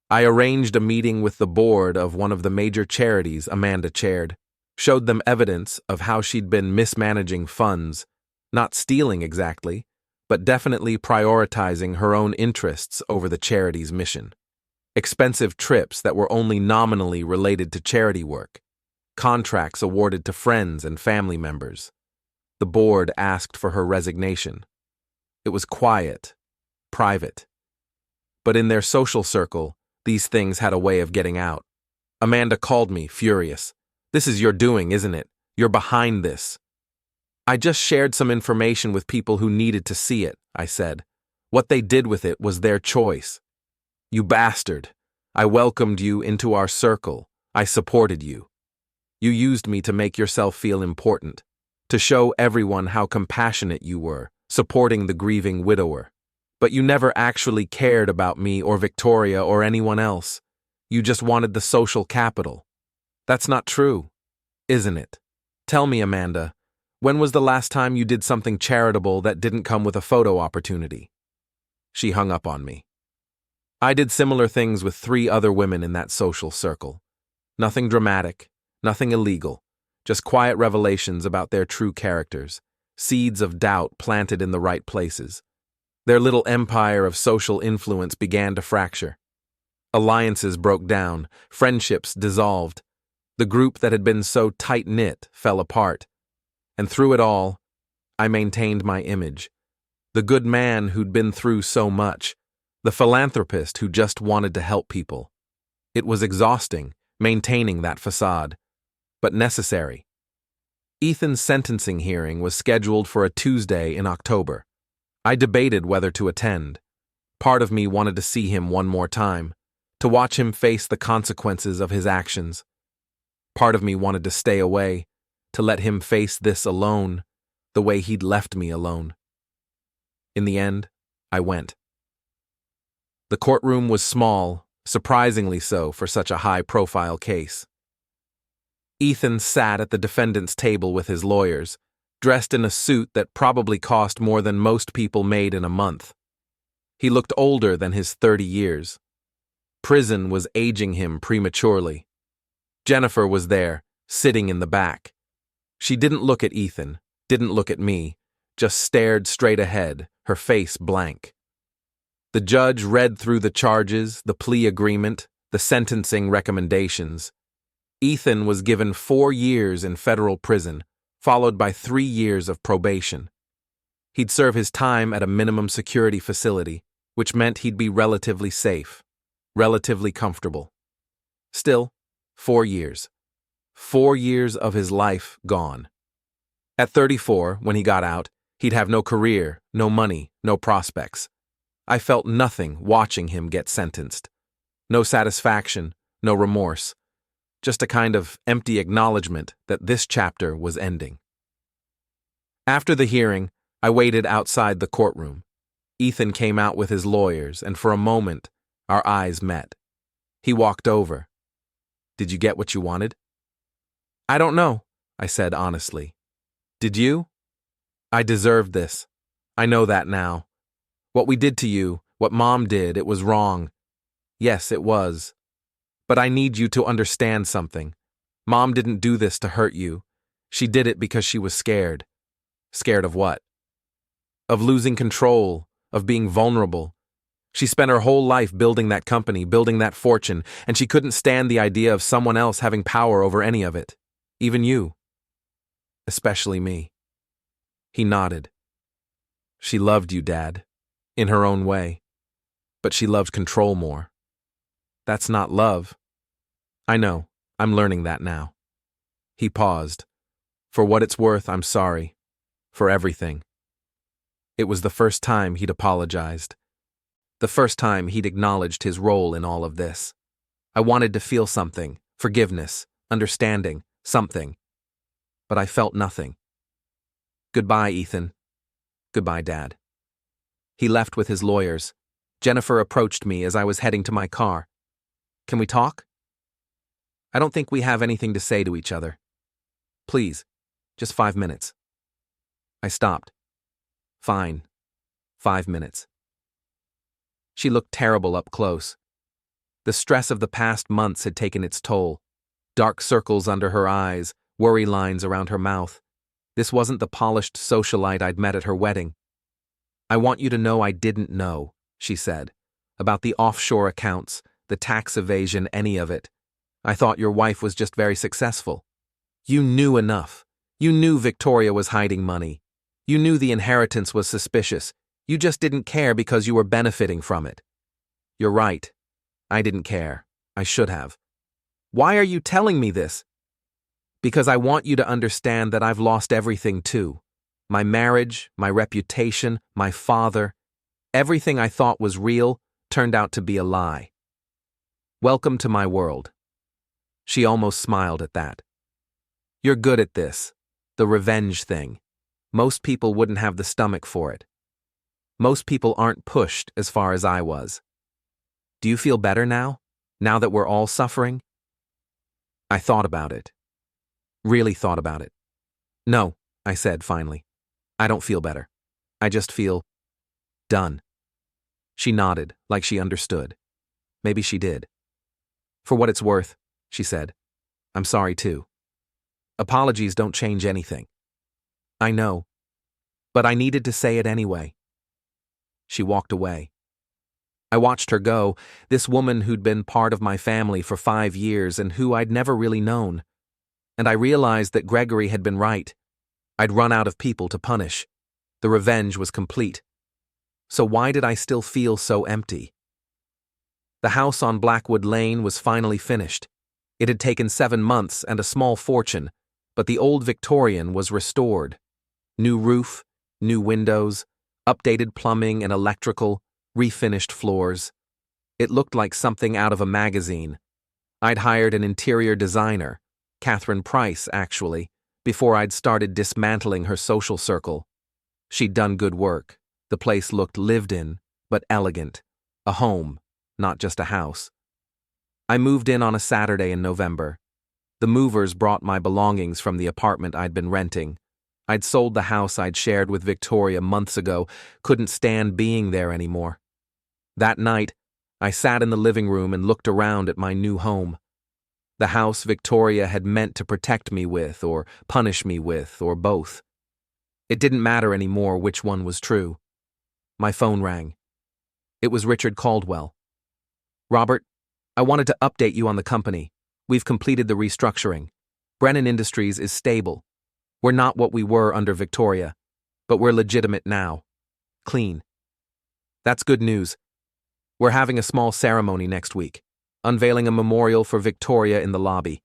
I arranged a meeting with the board of one of the major charities Amanda chaired, showed them evidence of how she'd been mismanaging funds, not stealing exactly, but definitely prioritizing her own interests over the charity's mission. Expensive trips that were only nominally related to charity work, contracts awarded to friends and family members. The board asked for her resignation. It was quiet, private. But in their social circle, these things had a way of getting out. Amanda called me, furious. "This is your doing, isn't it? You're behind this." "I just shared some information with people who needed to see it," I said. "What they did with it was their choice." "You bastard. I welcomed you into our circle. I supported you. You used me to make yourself feel important, to show everyone how compassionate you were, supporting the grieving widower. But you never actually cared about me or Victoria or anyone else. You just wanted the social capital. That's not true, isn't it? Tell me, Amanda, when was the last time you did something charitable that didn't come with a photo opportunity?" She hung up on me. I did similar things with 3 other women in that social circle. Nothing dramatic, nothing illegal, just quiet revelations about their true characters, seeds of doubt planted in the right places. Their little empire of social influence began to fracture. Alliances broke down, friendships dissolved. The group that had been so tight-knit fell apart. And through it all, I maintained my image. The good man who'd been through so much, the philanthropist who just wanted to help people. It was exhausting, maintaining that facade, but necessary. Ethan's sentencing hearing was scheduled for a Tuesday in October. I debated whether to attend. Part of me wanted to see him one more time, to watch him face the consequences of his actions. Part of me wanted to stay away, to let him face this alone, the way he'd left me alone. In the end, I went. The courtroom was small, surprisingly so for such a high-profile case. Ethan sat at the defendant's table with his lawyers, dressed in a suit that probably cost more than most people made in a month. He looked older than his 30 years. Prison was aging him prematurely. Jennifer was there, sitting in the back. She didn't look at Ethan, didn't look at me, just stared straight ahead, her face blank. The judge read through the charges, the plea agreement, the sentencing recommendations. Ethan was given 4 years in federal prison, followed by 3 years of probation. He'd serve his time at a minimum security facility, which meant he'd be relatively safe, relatively comfortable. Still, 4 years. 4 years of his life gone. At 34, when he got out, he'd have no career, no money, no prospects. I felt nothing watching him get sentenced. No satisfaction, no remorse. Just a kind of empty acknowledgement that this chapter was ending. After the hearing, I waited outside the courtroom. Ethan came out with his lawyers, and for a moment, our eyes met. He walked over. "Did you get what you wanted?" "I don't know," I said honestly. "Did you?" "I deserved this. I know that now. What we did to you, what Mom did, it was wrong. Yes, it was. But I need you to understand something. Mom didn't do this to hurt you. She did it because she was scared." "Scared of what?" "Of losing control, of being vulnerable. She spent her whole life building that company, building that fortune, and she couldn't stand the idea of someone else having power over any of it. Even you. Especially me." He nodded. "She loved you, Dad, in her own way. But she loved control more. That's not love." "I know. I'm learning that now." He paused. "For what it's worth, I'm sorry. For everything." It was the first time he'd apologized. The first time he'd acknowledged his role in all of this. I wanted to feel something, forgiveness, understanding, something. But I felt nothing. "Goodbye, Ethan. Goodbye, Dad." He left with his lawyers. Jennifer approached me as I was heading to my car. "Can we talk?" "I don't think we have anything to say to each other. Please, just 5 minutes." I stopped. "Fine. 5 minutes." She looked terrible up close. The stress of the past months had taken its toll. Dark circles under her eyes, worry lines around her mouth. This wasn't the polished socialite I'd met at her wedding. "I want you to know I didn't know," she said, "about the offshore accounts, the tax evasion, any of it. I thought your wife was just very successful. You knew enough. You knew Victoria was hiding money. You knew the inheritance was suspicious. You just didn't care because you were benefiting from it." "You're right. I didn't care. I should have." "Why are you telling me this?" "Because I want you to understand that I've lost everything too. My marriage, my reputation, my father. Everything I thought was real turned out to be a lie. Welcome to my world." She almost smiled at that. "You're good at this. The revenge thing. Most people wouldn't have the stomach for it. Most people aren't pushed as far as I was. Do you feel better now? Now that we're all suffering?" I thought about it. Really thought about it. "No," I said finally. "I don't feel better. I just feel done." She nodded, like she understood. Maybe she did. "For what it's worth," she said, "I'm sorry too. Apologies don't change anything." "I know. But I needed to say it anyway." She walked away. I watched her go, this woman who'd been part of my family for 5 years and who I'd never really known. And I realized that Gregory had been right. I'd run out of people to punish. The revenge was complete. So why did I still feel so empty? The house on Blackwood Lane was finally finished. It had taken 7 months and a small fortune, but the old Victorian was restored. New roof, new windows, updated plumbing and electrical, refinished floors. It looked like something out of a magazine. I'd hired an interior designer, Catherine Price, actually, before I'd started dismantling her social circle. She'd done good work. The place looked lived in, but elegant. A home, not just a house. I moved in on a Saturday in November. The movers brought my belongings from the apartment I'd been renting. I'd sold the house I'd shared with Victoria months ago, couldn't stand being there anymore. That night, I sat in the living room and looked around at my new home. The house Victoria had meant to protect me with, or punish me with, or both. It didn't matter anymore which one was true. My phone rang. It was Richard Caldwell. "Robert, I wanted to update you on the company. We've completed the restructuring. Brennan Industries is stable. We're not what we were under Victoria, but we're legitimate now. Clean. That's good news. We're having a small ceremony next week. unveiling a memorial for Victoria in the lobby.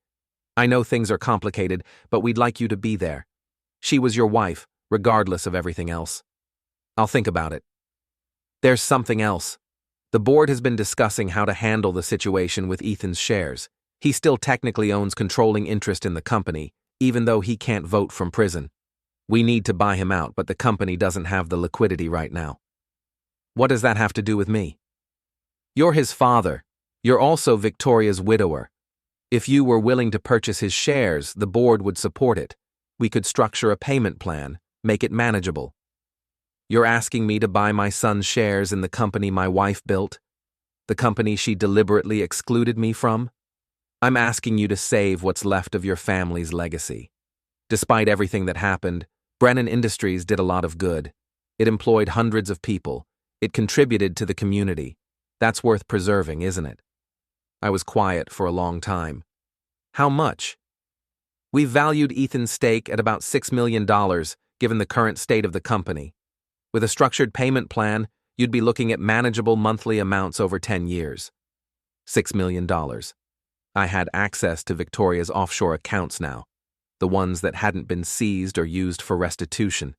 I know things are complicated, but we'd like you to be there. She was your wife, regardless of everything else. I'll think about it. There's something else. The board has been discussing how to handle the situation with Ethan's shares. He still technically owns controlling interest in the company, even though he can't vote from prison. We need to buy him out, but the company doesn't have the liquidity right now. What does that have to do with me? You're his father. You're also Victoria's widower. If you were willing to purchase his shares, the board would support it. We could structure a payment plan, make it manageable. You're asking me to buy my son's shares in the company my wife built? The company she deliberately excluded me from? I'm asking you to save what's left of your family's legacy. Despite everything that happened, Brennan Industries did a lot of good. It employed hundreds of people. It contributed to the community. That's worth preserving, isn't it? I was quiet for a long time. How much? We valued Ethan's stake at about $6 million, given the current state of the company. With a structured payment plan, you'd be looking at manageable monthly amounts over 10 years. $6 million. I had access to Victoria's offshore accounts now, the ones that hadn't been seized or used for restitution.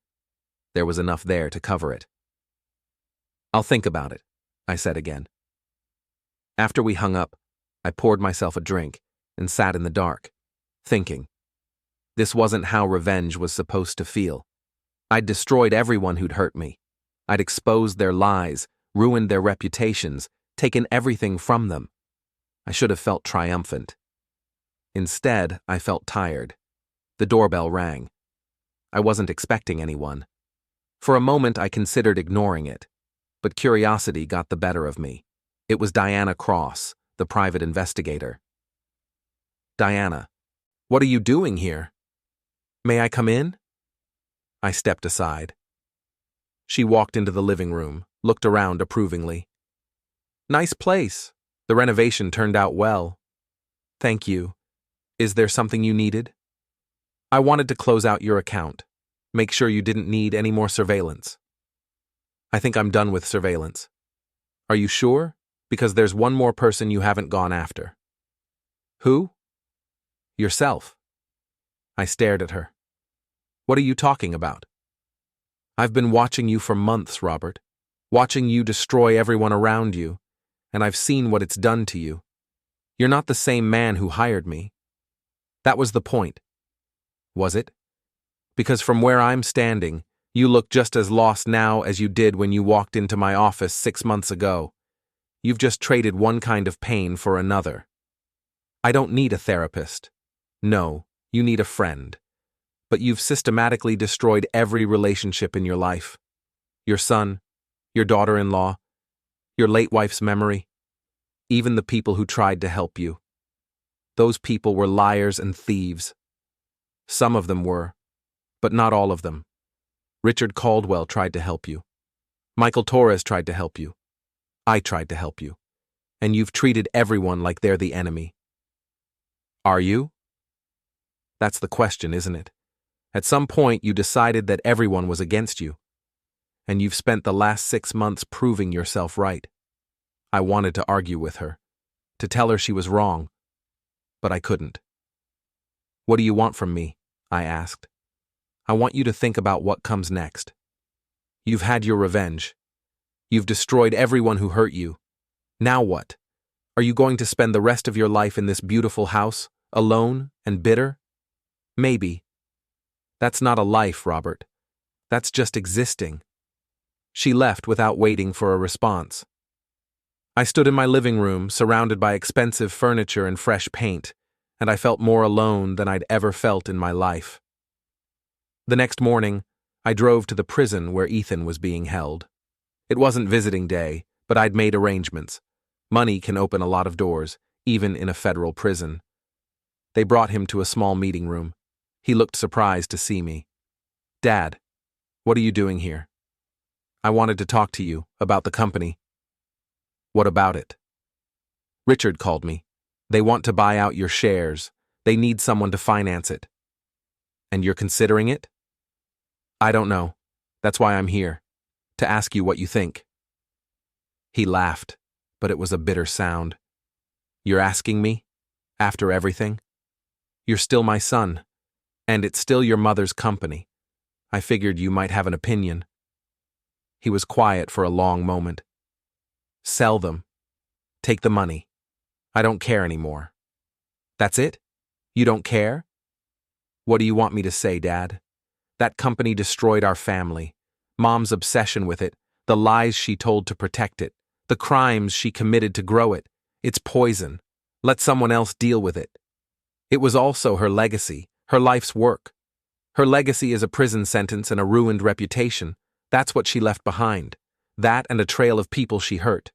There was enough there to cover it. I'll think about it, I said again. After we hung up, I poured myself a drink and sat in the dark, thinking. This wasn't how revenge was supposed to feel. I'd destroyed everyone who'd hurt me. I'd exposed their lies, ruined their reputations, taken everything from them. I should have felt triumphant. Instead, I felt tired. The doorbell rang. I wasn't expecting anyone. For a moment, I considered ignoring it, but curiosity got the better of me. It was Diana Cross, the private investigator. Diana, what are you doing here? May I come in? I stepped aside. She walked into the living room, looked around approvingly. Nice place. The renovation turned out well. Thank you. Is there something you needed? I wanted to close out your account. Make sure you didn't need any more surveillance. I think I'm done with surveillance. Are you sure? Because there's one more person you haven't gone after. Who? Yourself. I stared at her. What are you talking about? I've been watching you for months, Robert. Watching you destroy everyone around you, and I've seen what it's done to you. You're not the same man who hired me. That was the point. Was it? Because from where I'm standing, you look just as lost now as you did when you walked into my office 6 months ago. You've just traded one kind of pain for another. I don't need a therapist. No, you need a friend. But you've systematically destroyed every relationship in your life. Your son, your daughter-in-law, your late wife's memory, even the people who tried to help you. Those people were liars and thieves. Some of them were, but not all of them. Richard Caldwell tried to help you. Michael Torres tried to help you. I tried to help you. And you've treated everyone like they're the enemy. Are you? That's the question, isn't it? At some point, you decided that everyone was against you. And you've spent the last 6 months proving yourself right. I wanted to argue with her, to tell her she was wrong, but I couldn't. What do you want from me? I asked. I want you to think about what comes next. You've had your revenge. You've destroyed everyone who hurt you. Now what? Are you going to spend the rest of your life in this beautiful house, alone and bitter? Maybe. That's not a life, Robert. That's just existing. She left without waiting for a response. I stood in my living room, surrounded by expensive furniture and fresh paint, and I felt more alone than I'd ever felt in my life. The next morning, I drove to the prison where Ethan was being held. It wasn't visiting day, but I'd made arrangements. Money can open a lot of doors, even in a federal prison. They brought him to a small meeting room. He looked surprised to see me. Dad, what are you doing here? I wanted to talk to you about the company. What about it? Richard called me. They want to buy out your shares. They need someone to finance it. And you're considering it? I don't know. That's why I'm here, to ask you what you think. He laughed, but it was a bitter sound. You're asking me? After everything? You're still my son, and it's still your mother's company. I figured you might have an opinion. He was quiet for a long moment. Sell them. Take the money. I don't care anymore. That's it? You don't care? What do you want me to say, Dad? That company destroyed our family. Mom's obsession with it, the lies she told to protect it, the crimes she committed to grow it. It's poison. Let someone else deal with it. It was also her legacy, her life's work. Her legacy is a prison sentence and a ruined reputation. That's what she left behind. That and a trail of people she hurt.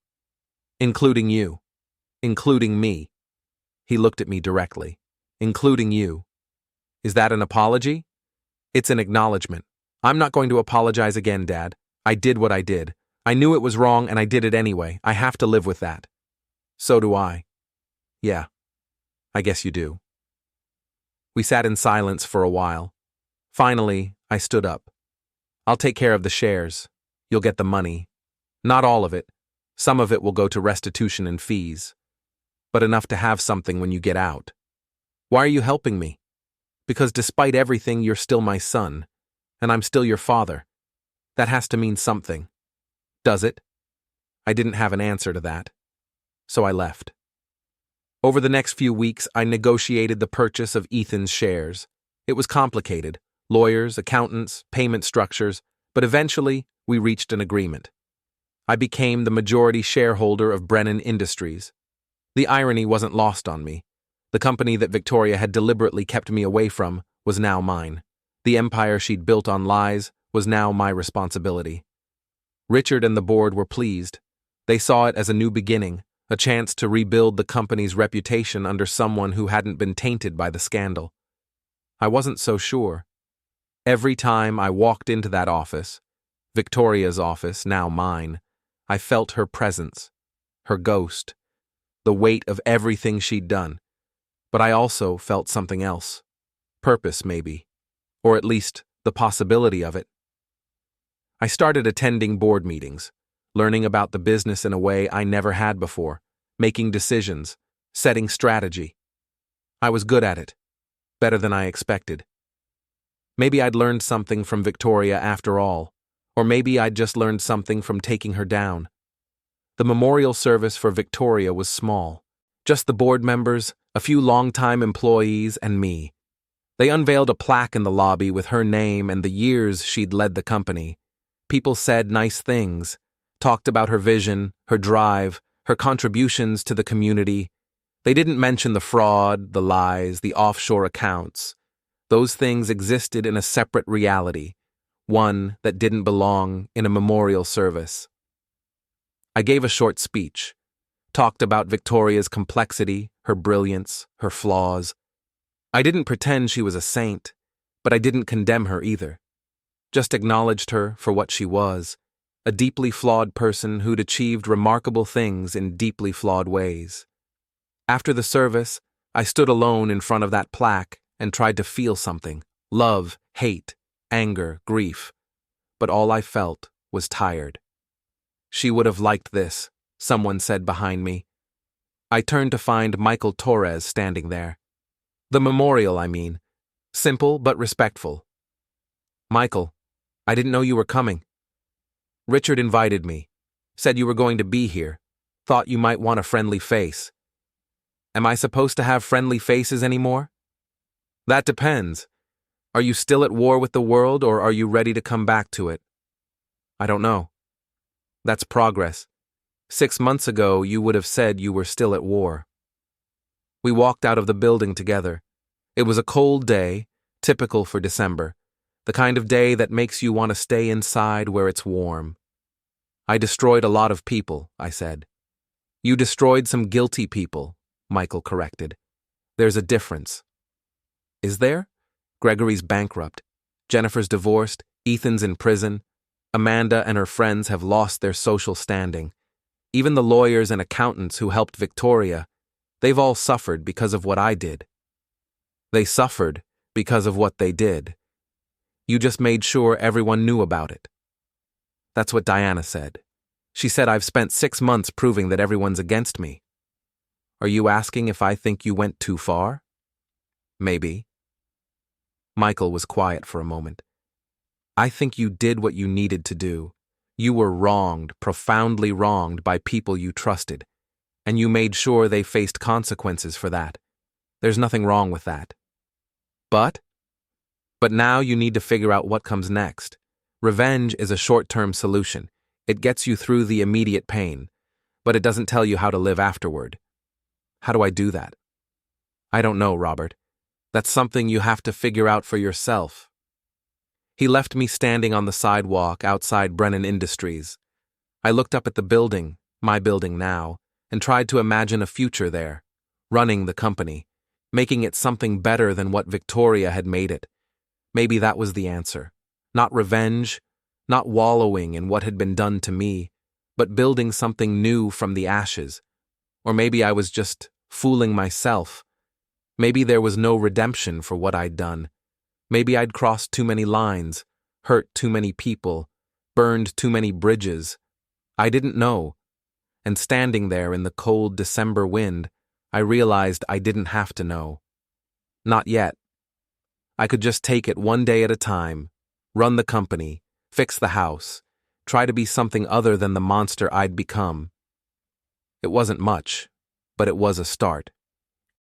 Including you. Including me. He looked at me directly. Including you. Is that an apology? It's an acknowledgement. I'm not going to apologize again, Dad. I did what I did. I knew it was wrong and I did it anyway. I have to live with that. So do I. Yeah. I guess you do. We sat in silence for a while. Finally, I stood up. I'll take care of the shares. You'll get the money. Not all of it. Some of it will go to restitution and fees. But enough to have something when you get out. Why are you helping me? Because despite everything, you're still my son, and I'm still your father. That has to mean something. Does it? I didn't have an answer to that. So I left. Over the next few weeks, I negotiated the purchase of Ethan's shares. It was complicated. Lawyers, accountants, payment structures, but eventually we reached an agreement. I became the majority shareholder of Brennan Industries. The irony wasn't lost on me. The company that Victoria had deliberately kept me away from was now mine. The empire she'd built on lies was now my responsibility. Richard and the board were pleased. They saw it as a new beginning, a chance to rebuild the company's reputation under someone who hadn't been tainted by the scandal. I wasn't so sure. Every time I walked into that office, Victoria's office, now mine, I felt her presence, her ghost, the weight of everything she'd done. But I also felt something else. Purpose, maybe. Or at least the possibility of it. I started attending board meetings, learning about the business in a way I never had before, making decisions, setting strategy. I was good at it, better than I expected. Maybe I'd learned something from Victoria after all, or maybe I'd just learned something from taking her down. The memorial service for Victoria was small, just the board members, a few longtime employees, and me. They unveiled a plaque in the lobby with her name and the years she'd led the company. People said nice things, talked about her vision, her drive, her contributions to the community. They didn't mention the fraud, the lies, the offshore accounts. Those things existed in a separate reality, one that didn't belong in a memorial service. I gave a short speech, talked about Victoria's complexity, her brilliance, her flaws. I didn't pretend she was a saint, but I didn't condemn her either. Just acknowledged her for what she was, a deeply flawed person who'd achieved remarkable things in deeply flawed ways. After the service, I stood alone in front of that plaque and tried to feel something, love, hate, anger, grief. But all I felt was tired. She would have liked this, someone said behind me. I turned to find Michael Torres standing there. The memorial, I mean. Simple but respectful. Michael, I didn't know you were coming. Richard invited me. Said you were going to be here. Thought you might want a friendly face. Am I supposed to have friendly faces anymore? That depends. Are you still at war with the world, or are you ready to come back to it? I don't know. That's progress. 6 months ago, you would have said you were still at war. We walked out of the building together. It was a cold day, typical for December, the kind of day that makes you want to stay inside where it's warm. I destroyed a lot of people, I said. You destroyed some guilty people, Michael corrected. There's a difference. Is there? Gregory's bankrupt. Jennifer's divorced. Ethan's in prison. Amanda and her friends have lost their social standing. Even the lawyers and accountants who helped Victoria, they've all suffered because of what I did. They suffered because of what they did. You just made sure everyone knew about it. That's what Diana said. She said I've spent 6 months proving that everyone's against me. Are you asking if I think you went too far? Maybe. Michael was quiet for a moment. I think you did what you needed to do. You were wronged, profoundly wronged by people you trusted, and you made sure they faced consequences for that. There's nothing wrong with that. But now you need to figure out what comes next. Revenge is a short-term solution. It gets you through the immediate pain, but it doesn't tell you how to live afterward. How do I do that? I don't know, Robert. That's something you have to figure out for yourself. He left me standing on the sidewalk outside Brennan Industries. I looked up at the building, my building now, and tried to imagine a future there, running the company, making it something better than what Victoria had made it. Maybe that was the answer. Not revenge, not wallowing in what had been done to me, but building something new from the ashes. Or maybe I was just fooling myself. Maybe there was no redemption for what I'd done. Maybe I'd crossed too many lines, hurt too many people, burned too many bridges. I didn't know. And standing there in the cold December wind, I realized I didn't have to know. Not yet. I could just take it one day at a time, run the company, fix the house, try to be something other than the monster I'd become. It wasn't much, but it was a start.